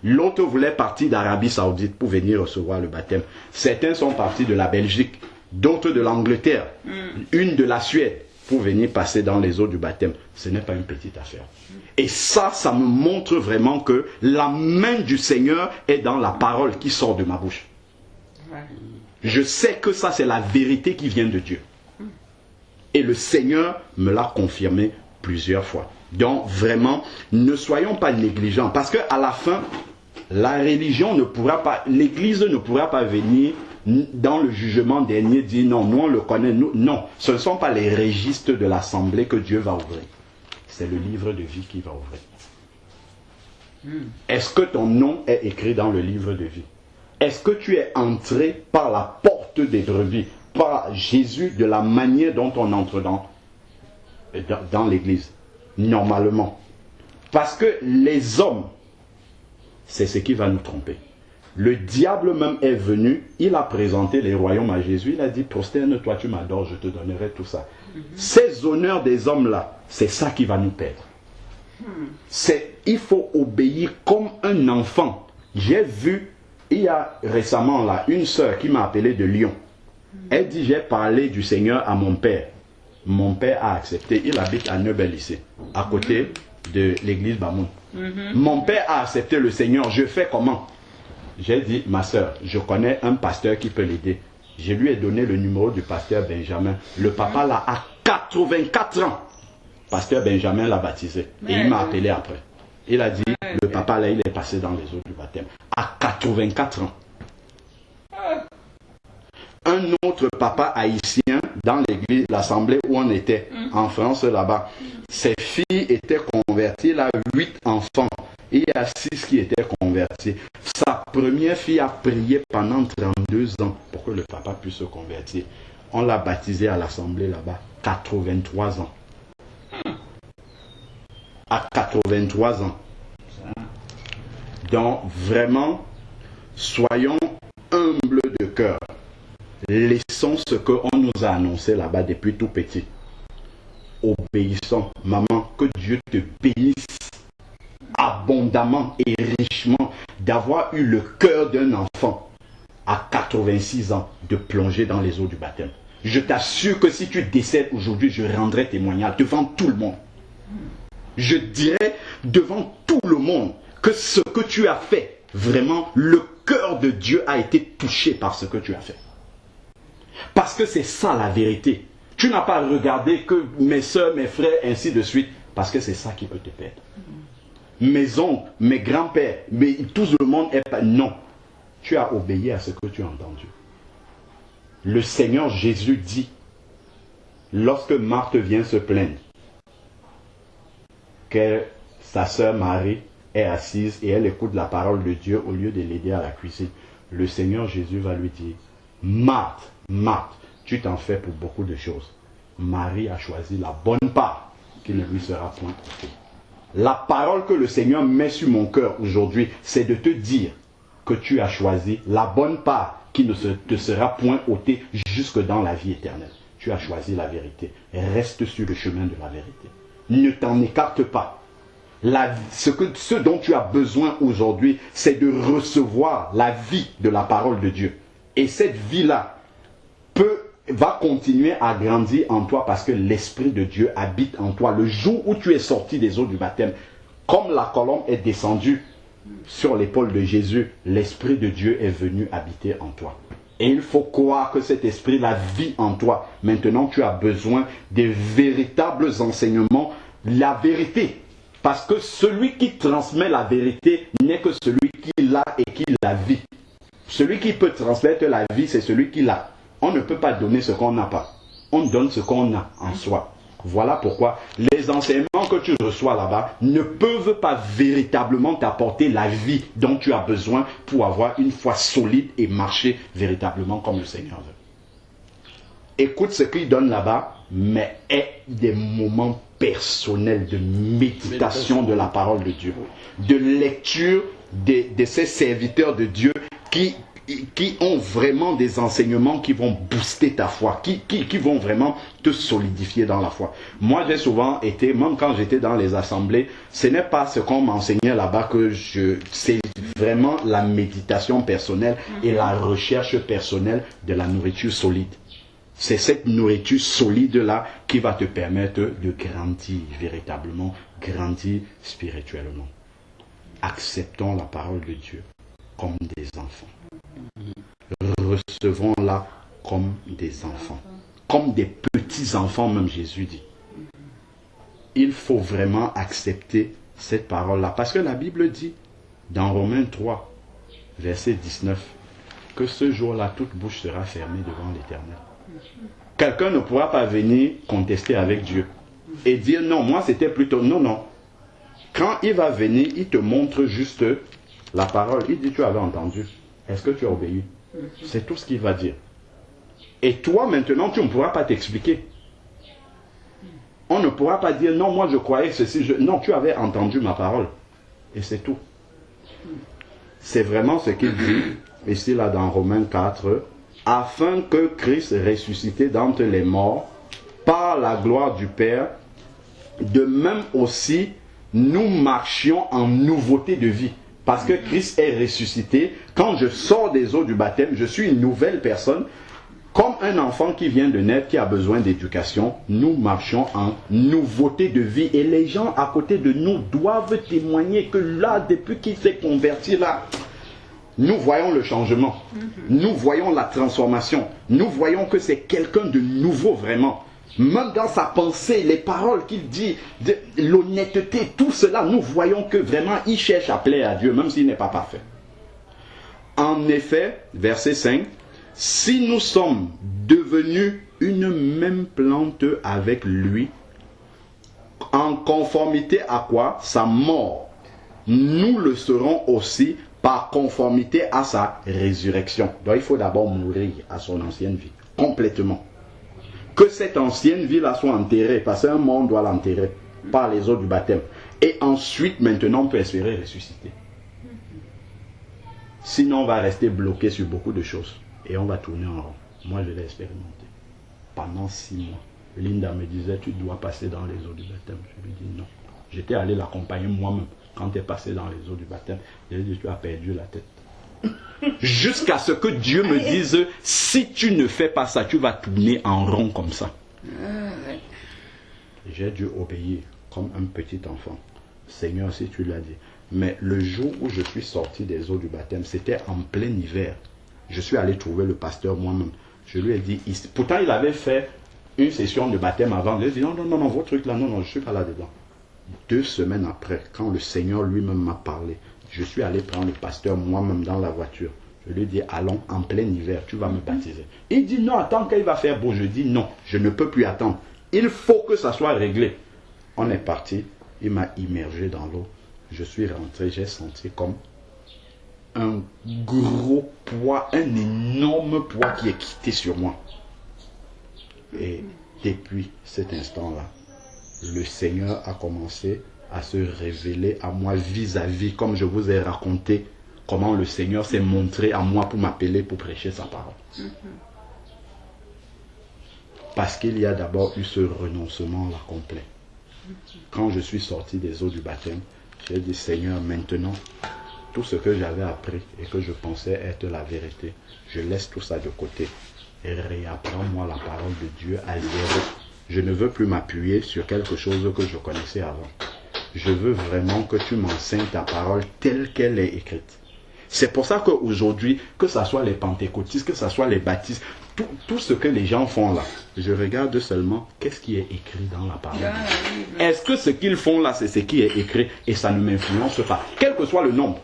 L'autre voulait partir d'Arabie Saoudite pour venir recevoir le baptême. Certains sont partis de la Belgique, d'autres de l'Angleterre, une de la Suède, pour venir passer dans les eaux du baptême. Ce n'est pas une petite affaire. Et ça me montre vraiment que la main du Seigneur est dans la parole qui sort de ma bouche. Je sais que ça c'est la vérité qui vient de Dieu. Et le Seigneur me l'a confirmé plusieurs fois. Donc vraiment, ne soyons pas négligents. Parce qu'à la fin, la religion ne pourra pas, l'Église ne pourra pas venir dans le jugement dernier dire non, nous on le connaît. Nous, non, ce ne sont pas les registres de l'assemblée que Dieu va ouvrir. C'est le livre de vie qui va ouvrir. Est-ce que ton nom est écrit dans le livre de vie? Est-ce que tu es entré par la porte des brebis, par Jésus, de la manière dont on entre dans l'église? Normalement. Parce que les hommes, c'est ce qui va nous tromper. Le diable même est venu, il a présenté les royaumes à Jésus, il a dit, prosterne-toi, tu m'adores, je te donnerai tout ça. Ces honneurs des hommes-là, c'est ça qui va nous perdre. Il faut obéir comme un enfant. J'ai vu, il y a récemment là, une sœur qui m'a appelé de Lyon. Elle dit, j'ai parlé du Seigneur à mon père. Mon père a accepté, il habite à Neubel-Lycée, à côté de l'église Bamoun. Mon père a accepté le Seigneur, je fais comment? J'ai dit, ma soeur, je connais un pasteur qui peut l'aider. Je lui ai donné le numéro du pasteur Benjamin. Le papa là a 84 ans. Pasteur Benjamin l'a baptisé. Et il m'a appelé après. Il a dit, le papa là, il est passé dans les eaux du baptême. À 84 ans. Un autre papa haïtien dans l'église, l'assemblée où on était, en France là-bas, ses filles étaient converties, il a 8 enfants. Il y a 6 qui étaient convertis. Sa première fille a prié pendant 32 ans pour que le papa puisse se convertir. On l'a baptisé à l'assemblée là-bas, 83 ans. À 83 ans. Donc vraiment, soyons humbles de cœur. Laissons ce qu'on nous a annoncé là-bas depuis tout petit. Obéissons. Maman, que Dieu te bénisse abondamment et richement d'avoir eu le cœur d'un enfant à 86 ans de plonger dans les eaux du baptême. Je t'assure que si tu décèdes aujourd'hui, je rendrai témoignage devant tout le monde. Je dirai devant tout le monde que ce que tu as fait, vraiment, le cœur de Dieu a été touché par ce que tu as fait. Parce que c'est ça la vérité. Tu n'as pas regardé que mes soeurs, mes frères, ainsi de suite, parce que c'est ça qui peut te perdre. Mes oncles, mes grands-pères, tout le monde est pas... Non. Tu as obéi à ce que tu as entendu. Le Seigneur Jésus dit, lorsque Marthe vient se plaindre, que sa sœur Marie est assise et elle écoute la parole de Dieu au lieu de l'aider à la cuisine, le Seigneur Jésus va lui dire, Marthe, Marthe, tu t'en fais pour beaucoup de choses. Marie a choisi la bonne part qui ne lui sera point ôtée. La parole que le Seigneur met sur mon cœur aujourd'hui, c'est de te dire que tu as choisi la bonne part qui ne te sera point ôtée jusque dans la vie éternelle. Tu as choisi la vérité. Reste sur le chemin de la vérité. Ne t'en écarte pas. Ce dont tu as besoin aujourd'hui, c'est de recevoir la vie de la parole de Dieu. Et cette vie-là va continuer à grandir en toi parce que l'Esprit de Dieu habite en toi. Le jour où tu es sorti des eaux du baptême, comme la colombe est descendue sur l'épaule de Jésus, l'Esprit de Dieu est venu habiter en toi. Et il faut croire que cet esprit-là vit en toi. Maintenant, tu as besoin des véritables enseignements, la vérité. Parce que celui qui transmet la vérité n'est que celui qui l'a et qui la vit. Celui qui peut transmettre la vie, c'est celui qui l'a. On ne peut pas donner ce qu'on n'a pas. On donne ce qu'on a en soi. Voilà pourquoi les enseignements que tu reçois là-bas ne peuvent pas véritablement t'apporter la vie dont tu as besoin pour avoir une foi solide et marcher véritablement comme le Seigneur veut. Écoute ce qu'il donne là-bas, mais aie des moments personnels de méditation de la parole de Dieu, de lecture de ces serviteurs de Dieu qui ont vraiment des enseignements qui vont booster ta foi, qui vont vraiment te solidifier dans la foi. Moi, j'ai souvent été, même quand j'étais dans les assemblées, ce n'est pas ce qu'on m'enseignait là-bas que c'est vraiment la méditation personnelle et la recherche personnelle de la nourriture solide. C'est cette nourriture solide-là qui va te permettre de grandir véritablement, grandir spirituellement. Acceptons la parole de Dieu comme des enfants. Recevons-la comme des enfants, comme des petits-enfants, même Jésus dit. Il faut vraiment accepter cette parole-là, parce que la Bible dit, dans Romains 3, verset 19, que ce jour-là, toute bouche sera fermée devant l'Éternel. Quelqu'un ne pourra pas venir contester avec Dieu et dire, non, moi c'était plutôt, non. Quand il va venir, il te montre juste la parole. Il dit, tu avais entendu. Est-ce que tu as obéi? C'est tout ce qu'il va dire. Et toi, maintenant, tu ne pourras pas t'expliquer. On ne pourra pas dire, non, moi je croyais ceci. Non, tu avais entendu ma parole. Et c'est tout. C'est vraiment ce qu'il dit, ici, là, dans Romains 4, afin que Christ ressuscité d'entre les morts, par la gloire du Père, de même aussi, nous marchions en nouveauté de vie. Parce que Christ est ressuscité. Quand je sors des eaux du baptême, je suis une nouvelle personne. Comme un enfant qui vient de naître, qui a besoin d'éducation, nous marchons en nouveauté de vie. Et les gens à côté de nous doivent témoigner que là, depuis qu'il s'est converti là, nous voyons le changement. Nous voyons la transformation. Nous voyons que c'est quelqu'un de nouveau vraiment. Même dans sa pensée, les paroles qu'il dit, l'honnêteté, tout cela, nous voyons que vraiment il cherche à plaire à Dieu, même s'il n'est pas parfait. En effet, verset 5, si nous sommes devenus une même plante avec lui, en conformité à quoi? Sa mort. Nous le serons aussi par conformité à sa résurrection. Donc il faut d'abord mourir à son ancienne vie, complètement. Que cette ancienne vie-là soit enterrée, parce qu'un monde doit l'enterrer par les eaux du baptême. Et ensuite, maintenant, on peut espérer ressusciter. Sinon, on va rester bloqué sur beaucoup de choses. Et on va tourner en rond. Moi, je l'ai expérimenté. Pendant 6 mois. Linda me disait, tu dois passer dans les eaux du baptême. Je lui dis non. J'étais allé l'accompagner moi-même. Quand elle est passée dans les eaux du baptême, je lui ai dit, tu as perdu la tête. Jusqu'à ce que Dieu me dise, si tu ne fais pas ça, tu vas tourner en rond comme ça. J'ai dû obéir comme un petit enfant. Seigneur, si tu l'as dit. Mais le jour où je suis sorti des eaux du baptême, c'était en plein hiver. Je suis allé trouver le pasteur moi-même. Je lui ai dit, pourtant il avait fait une session de baptême avant. Il a dit, non, vos trucs là, non, je ne suis pas là-dedans. 2 semaines après, quand le Seigneur lui-même m'a parlé, je suis allé prendre le pasteur moi-même dans la voiture. Je lui ai dit, allons en plein hiver, tu vas me baptiser. Il dit, non, attends qu'il va faire beau. Je dis, non, je ne peux plus attendre. Il faut que ça soit réglé. On est parti, il m'a immergé dans l'eau. Je suis rentré, j'ai senti comme un gros poids, un énorme poids qui est quitté sur moi. Et depuis cet instant-là, le Seigneur a commencé à se révéler à moi vis-à-vis, comme je vous ai raconté comment le Seigneur s'est montré à moi pour m'appeler, pour prêcher sa parole. Parce qu'il y a d'abord eu ce renoncement-là complet. Quand je suis sorti des eaux du baptême, j'ai dit, Seigneur, maintenant, tout ce que j'avais appris et que je pensais être la vérité, je laisse tout ça de côté et réapprends-moi la parole de Dieu à zéro. Je ne veux plus m'appuyer sur quelque chose que je connaissais avant. Je veux vraiment que tu m'enseignes ta parole telle qu'elle est écrite. C'est pour ça qu'aujourd'hui, que ce soit les pentecôtistes, que ce soit les baptistes, tout ce que les gens font là, je regarde seulement qu'est-ce qui est écrit dans la parole. Est-ce que ce qu'ils font là, c'est ce qui est écrit et ça ne m'influence pas, quel que soit le nombre.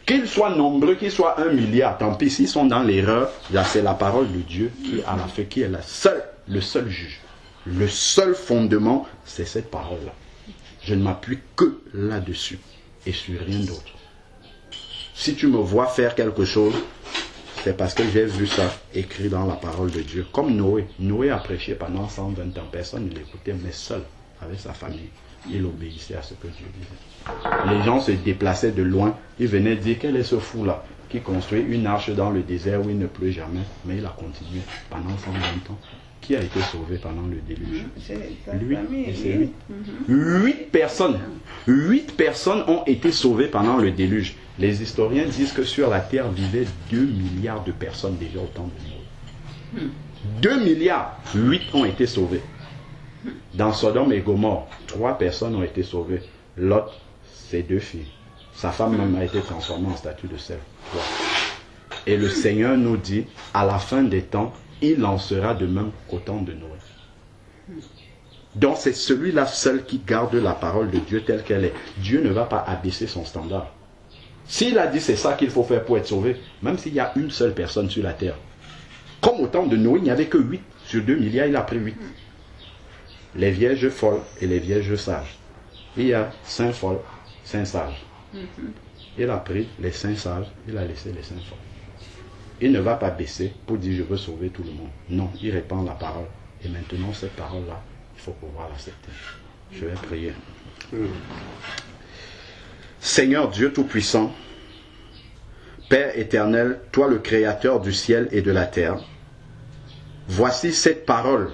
Qu'ils soient nombreux, qu'ils soient 1 milliard, tant pis, s'ils sont dans l'erreur, c'est la parole de Dieu qui à la fin, qui est le seul juge. Le seul fondement, c'est cette parole-là. Je ne m'appuie que là-dessus et sur rien d'autre. Si tu me vois faire quelque chose, c'est parce que j'ai vu ça écrit dans la parole de Dieu. Comme Noé. Noé a prêché pendant 120 ans. Personne ne l'écoutait, mais seul, avec sa famille. Il obéissait à ce que Dieu disait. Les gens se déplaçaient de loin. Ils venaient dire, quel est ce fou-là qui construit une arche dans le désert où il ne pleut jamais. Mais il a continué pendant 120 ans. Qui a été sauvé pendant le déluge? Lui et ses 8. 8 personnes. 8 personnes ont été sauvées pendant le déluge. Les historiens disent que sur la terre vivaient 2 milliards de personnes déjà au temps de Noé. 2 milliards, 8 ont été sauvés. Dans Sodome et Gomorrhe, 3 personnes ont été sauvées. Lot, ses 2 filles. Sa femme même a été transformée en statue de sel. 3. Et le Seigneur nous dit, à la fin des temps, il en sera de même qu'au temps de Noé. Donc c'est celui-là seul qui garde la parole de Dieu telle qu'elle est. Dieu ne va pas abaisser son standard. S'il a dit c'est ça qu'il faut faire pour être sauvé, même s'il y a une seule personne sur la terre. Comme au temps de Noé, il n'y avait que 8. Sur 2 milliards, il a pris 8. Les vierges folles et les vierges sages. Il y a 5 folles, 5 sages. Il a pris les 5 sages, il a laissé les 5 folles. Il ne va pas baisser pour dire je veux sauver tout le monde. Non, il répand la parole. Et maintenant cette parole-là il faut pouvoir l'accepter. Je vais prier. Seigneur Dieu Tout-Puissant, Père éternel, toi le Créateur du ciel et de la terre, voici cette parole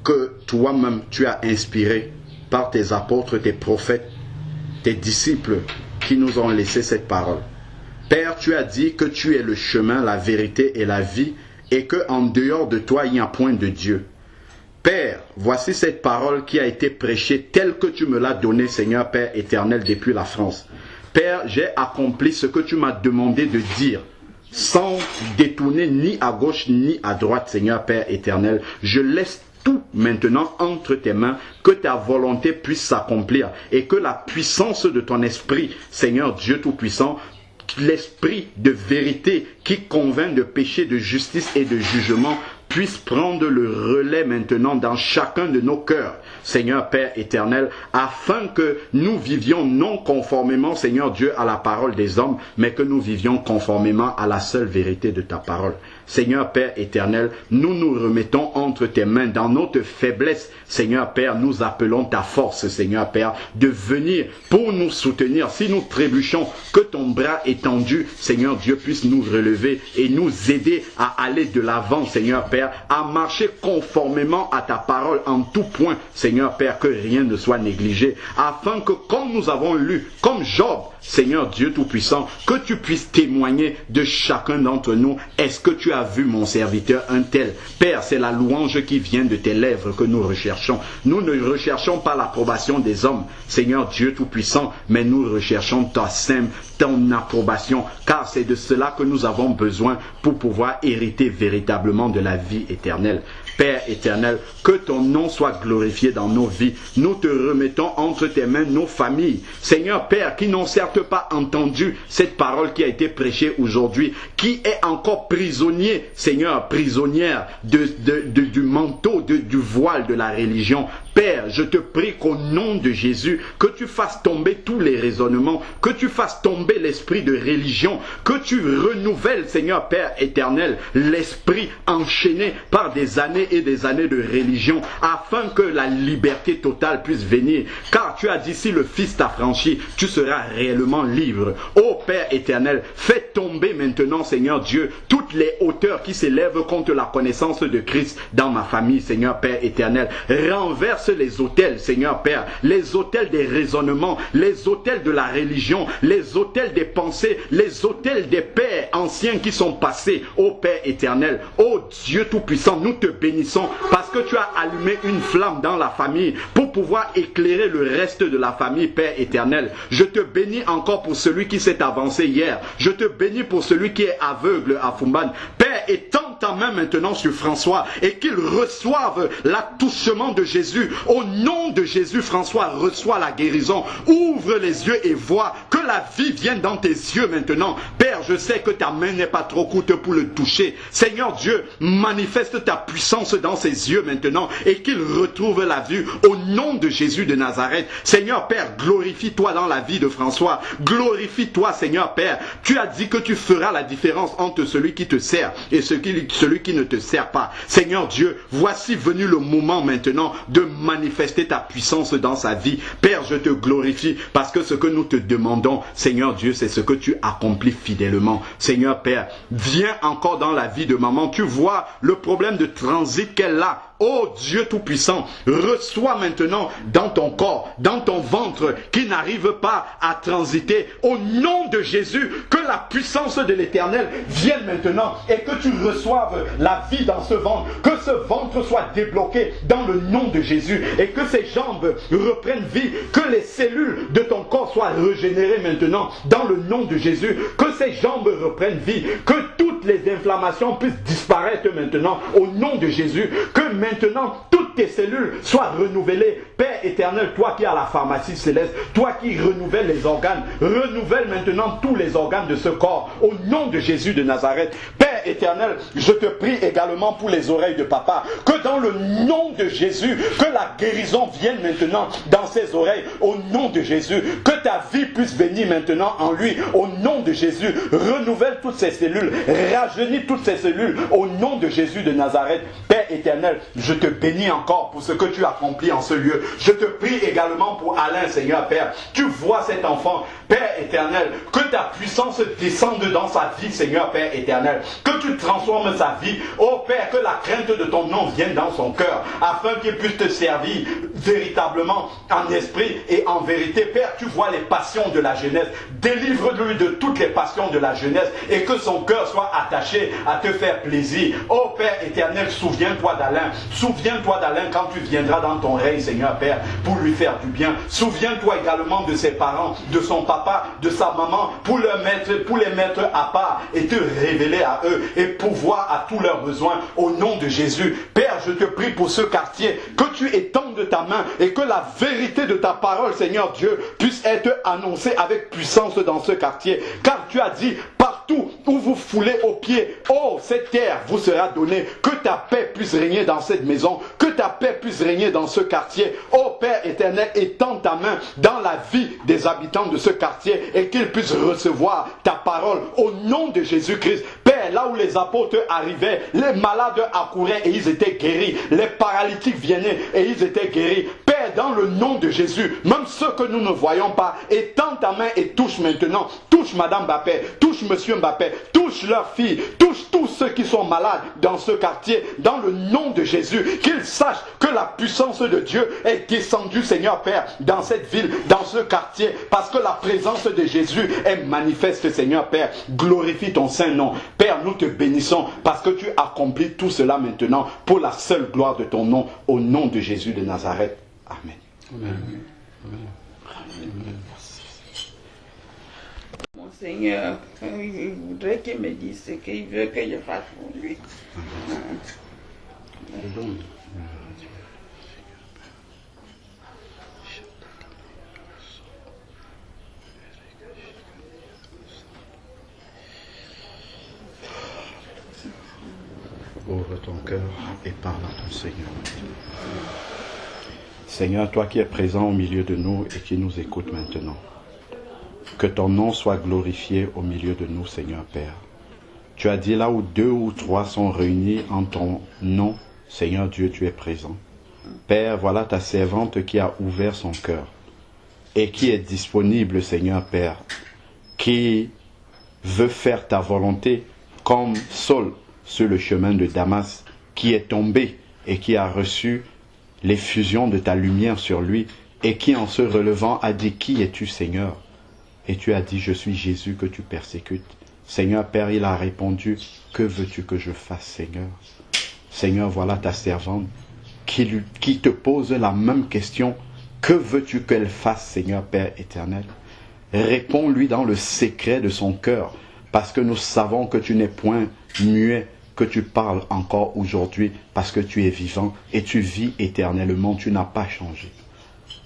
que toi-même tu as inspirée par tes apôtres, tes prophètes, tes disciples qui nous ont laissé cette parole. Père, tu as dit que tu es le chemin, la vérité et la vie, et qu'en dehors de toi, il n'y a point de Dieu. Père, voici cette parole qui a été prêchée telle que tu me l'as donnée, Seigneur Père éternel, depuis la France. Père, j'ai accompli ce que tu m'as demandé de dire, sans détourner ni à gauche ni à droite, Seigneur Père éternel. Je laisse tout maintenant entre tes mains, que ta volonté puisse s'accomplir et que la puissance de ton esprit, Seigneur Dieu Tout-Puissant, l'esprit de vérité qui convainc de péché, de justice et de jugement, puisse prendre le relais maintenant dans chacun de nos cœurs, Seigneur Père éternel, afin que nous vivions non conformément, Seigneur Dieu, à la parole des hommes, mais que nous vivions conformément à la seule vérité de ta parole. Seigneur Père éternel, nous nous remettons entre tes mains dans notre faiblesse. Seigneur Père, nous appelons ta force, Seigneur Père, de venir pour nous soutenir. Si nous trébuchons, que ton bras étendu, Seigneur Dieu, puisse nous relever et nous aider à aller de l'avant, Seigneur Père, à marcher conformément à ta parole en tout point, Seigneur Père, que rien ne soit négligé, afin que comme nous avons lu, comme Job, Seigneur Dieu Tout-Puissant, que tu puisses témoigner de chacun d'entre nous. Est-ce que tu as vu mon serviteur un tel? Père, c'est la louange qui vient de tes lèvres que nous recherchons. Nous ne recherchons pas l'approbation des hommes, Seigneur Dieu Tout-Puissant, mais nous recherchons ton approbation, car c'est de cela que nous avons besoin pour pouvoir hériter véritablement de la vie éternelle. Père éternel, que ton nom soit glorifié dans nos vies. Nous te remettons entre tes mains nos familles. Seigneur Père, qui n'ont certes pas entendu cette parole qui a été prêchée aujourd'hui, qui est encore prisonnier, Seigneur, prisonnière du manteau, du voile de la religion. Père, je te prie qu'au nom de Jésus, que tu fasses tomber tous les raisonnements, que tu fasses tomber l'esprit de religion, que tu renouvelles, Seigneur Père éternel, l'esprit enchaîné par des années et des années de religion, afin que la liberté totale puisse venir. Car tu as dit, si le Fils t'a franchi, tu seras réellement libre. Ô Père éternel, fais tomber maintenant, Seigneur Dieu, toutes les hauteurs qui s'élèvent contre la connaissance de Christ dans ma famille, Seigneur Père éternel. Renverse les autels, Seigneur Père, les autels des raisonnements, les autels de la religion, les autels des pensées, les autels des pères anciens qui sont passés. Ô Père éternel, ô Dieu Tout-Puissant, nous te bénissons parce que tu as allumé une flamme dans la famille pour pouvoir éclairer le reste de la famille, Père éternel. Je te bénis encore pour celui qui s'est avancé hier. Je te bénis pour celui qui est aveugle à Fumban. Père, étends ta main maintenant sur François et qu'il reçoive l'attouchement de Jésus. Au nom de Jésus, François reçoit la guérison. Ouvre les yeux et vois que la vie vient dans tes yeux maintenant. Père, je sais que ta main n'est pas trop courte pour le toucher. Seigneur Dieu, manifeste ta puissance dans ses yeux maintenant et qu'il retrouve la vue au nom de Jésus de Nazareth. Seigneur Père, glorifie-toi dans la vie de François. Glorifie-toi, Seigneur Père. Tu as dit que tu feras la différence entre celui qui te sert et celui qui ne te sert pas. Seigneur Dieu, voici venu le moment maintenant de manifester ta puissance dans sa vie. Père, je te glorifie parce que ce que nous te demandons, Seigneur Dieu, c'est ce que tu accomplis fidèlement. Seigneur Père, viens encore dans la vie de maman. Tu vois le problème de transit qu'elle a. Oh Dieu Tout-Puissant, reçois maintenant dans ton corps, dans ton ventre, qui n'arrive pas à transiter. Au nom de Jésus, que la puissance de l'Éternel vienne maintenant et que tu reçoives la vie dans ce ventre. Que ce ventre soit débloqué dans le nom de Jésus et que ses jambes reprennent vie. Que les cellules de ton corps soient régénérées maintenant dans le nom de Jésus. Que ses jambes reprennent vie. Que toutes les inflammations puissent disparaître maintenant au nom de Jésus. Que maintenant toutes tes cellules soient renouvelées. Père éternel, toi qui as la pharmacie céleste, toi qui renouvelles les organes, renouvelle maintenant tous les organes de ce corps au nom de Jésus de Nazareth. Père éternel, je te prie également pour les oreilles de papa, que dans le nom de Jésus, que la guérison vienne maintenant dans ses oreilles, au nom de Jésus, que ta vie puisse venir maintenant en lui, au nom de Jésus. Renouvelle toutes ses cellules, rajeunis toutes ses cellules, au nom de Jésus de Nazareth. Père éternel, je te bénis encore pour ce que tu accomplis en ce lieu. Je te prie également pour Alain, Seigneur Père. Tu vois cet enfant, Père éternel, que ta puissance descende dans sa vie, Seigneur Père éternel, que tu transformes sa vie, oh Père, que la crainte de ton nom vienne dans son cœur, afin qu'il puisse te servir véritablement en esprit et en vérité. Père, tu vois les passions de la jeunesse, délivre-lui de toutes les passions de la jeunesse et que son cœur soit attaché à te faire plaisir. Oh Père éternel, souviens-toi d'Alain quand tu viendras dans ton règne, Seigneur Père, pour lui faire du bien. Souviens-toi également de ses parents, de son papa, de sa maman, pour les mettre à part et te révéler à eux et pourvoir à tous leurs besoins au nom de Jésus. Père, je te prie pour ce quartier, que tu étendes ta main et que la vérité de ta parole, Seigneur Dieu, puisse être annoncée avec puissance dans ce quartier. Car tu as dit, partout où vous foulez aux pieds, oh, cette terre vous sera donnée. Que ta paix puisse régner dans cette maison, que ta paix puisse régner dans ce quartier. Oh Père éternel, étends ta main dans la vie des habitants de ce quartier et qu'ils puissent recevoir ta parole au nom de Jésus-Christ. Père, là où les apôtres arrivaient, les malades accouraient et ils étaient guéris. Les paralytiques venaient et ils étaient guéris. Père, dans le nom de Jésus, même ceux que nous ne voyons pas, étends ta main et touche maintenant. Touche Madame Mbappé, touche Monsieur Mbappé, touche leurs filles, touche tous ceux qui sont malades dans ce quartier, dans le nom de Jésus. Qu'ils sachent que la puissance de Dieu est descendue, Seigneur Père, dans cette ville, dans ce quartier, parce que la présence de Jésus est manifeste, Seigneur Père. Glorifie ton saint nom. Père, nous te bénissons parce que tu accomplis tout cela maintenant pour la seule gloire de ton nom, au nom de Jésus de Nazareth. Amen. Amen. Mon Seigneur, il voudrait qu'il me dise ce qu'il veut que je fasse pour lui. Ouvre ton cœur et parle à ton Seigneur. Seigneur, toi qui es présent au milieu de nous et qui nous écoutes maintenant, que ton nom soit glorifié au milieu de nous, Seigneur Père. Tu as dit là où 2 ou 3 sont réunis en ton nom, Seigneur Dieu, tu es présent. Père, voilà ta servante qui a ouvert son cœur et qui est disponible, Seigneur Père, qui veut faire ta volonté comme Saul sur le chemin de Damas, qui est tombé et qui a reçu l'effusion de ta lumière sur lui et qui en se relevant a dit, qui es-tu, Seigneur? Et tu as dit, je suis Jésus que tu persécutes. Seigneur Père, il a répondu, que veux-tu que je fasse, Seigneur? Seigneur, voilà ta servante qui te pose la même question, que veux-tu qu'elle fasse, Seigneur Père éternel? Réponds-lui dans le secret de son cœur, parce que nous savons que tu n'es point muet, que tu parles encore aujourd'hui, parce que tu es vivant et tu vis éternellement, tu n'as pas changé.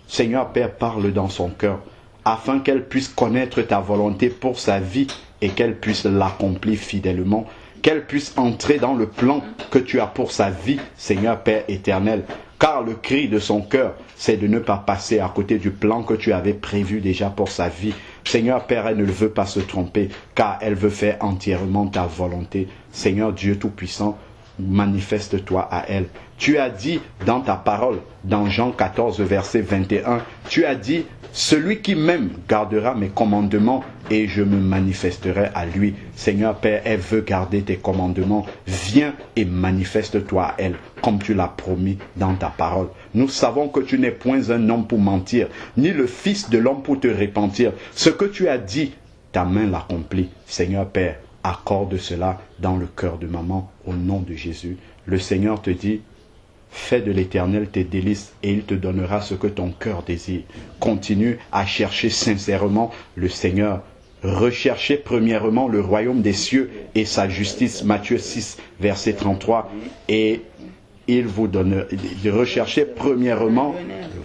Seigneur Père, parle dans son cœur, afin qu'elle puisse connaître ta volonté pour sa vie et qu'elle puisse l'accomplir fidèlement, qu'elle puisse entrer dans le plan que tu as pour sa vie, Seigneur Père éternel. Car le cri de son cœur, c'est de ne pas passer à côté du plan que tu avais prévu déjà pour sa vie. Seigneur Père, elle ne veut pas se tromper, car elle veut faire entièrement ta volonté. Seigneur Dieu Tout-Puissant, manifeste-toi à elle. Tu as dit dans ta parole, dans Jean 14, verset 21, tu as dit, celui qui m'aime gardera mes commandements et je me manifesterai à lui. Seigneur Père, elle veut garder tes commandements. Viens et manifeste-toi à elle, comme tu l'as promis dans ta parole. Nous savons que tu n'es point un homme pour mentir, ni le fils de l'homme pour te repentir. Ce que tu as dit, ta main l'accomplit. Seigneur Père, accorde cela dans le cœur de maman, au nom de Jésus. Le Seigneur te dit, fais de l'Éternel tes délices et il te donnera ce que ton cœur désire. Continue à chercher sincèrement le Seigneur. Recherchez premièrement le royaume des cieux et sa justice. Matthieu 6, verset 33. Et il vous donne, recherchez premièrement,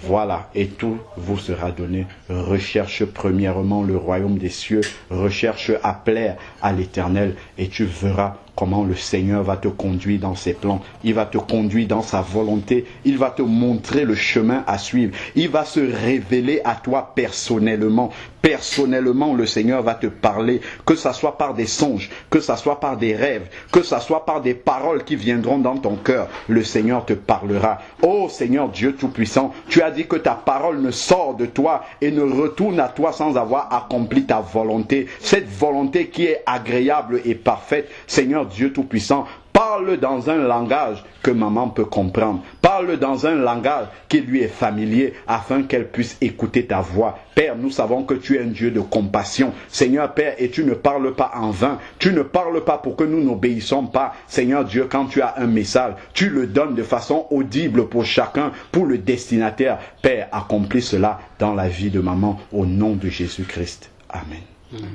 voilà, et tout vous sera donné. Recherche premièrement le royaume des cieux, recherche à plaire à l'Éternel, et tu verras comment le Seigneur va te conduire dans ses plans. Il va te conduire dans sa volonté. Il va te montrer le chemin à suivre. Il va se révéler à toi personnellement. Personnellement, le Seigneur va te parler, que ce soit par des songes, que ce soit par des rêves, que ce soit par des paroles qui viendront dans ton cœur. Le Seigneur te parlera. Oh Seigneur Dieu Tout-Puissant, tu as dit que ta parole ne sort de toi et ne retourne à toi sans avoir accompli ta volonté. Cette volonté qui est agréable et parfaite, Seigneur Dieu Tout-Puissant, parle dans un langage que maman peut comprendre. Parle dans un langage qui lui est familier afin qu'elle puisse écouter ta voix. Père, nous savons que tu es un Dieu de compassion. Seigneur Père, et tu ne parles pas en vain. Tu ne parles pas pour que nous n'obéissons pas. Seigneur Dieu, quand tu as un message, tu le donnes de façon audible pour chacun, pour le destinataire. Père, accomplis cela dans la vie de maman au nom de Jésus-Christ. Amen. Amen.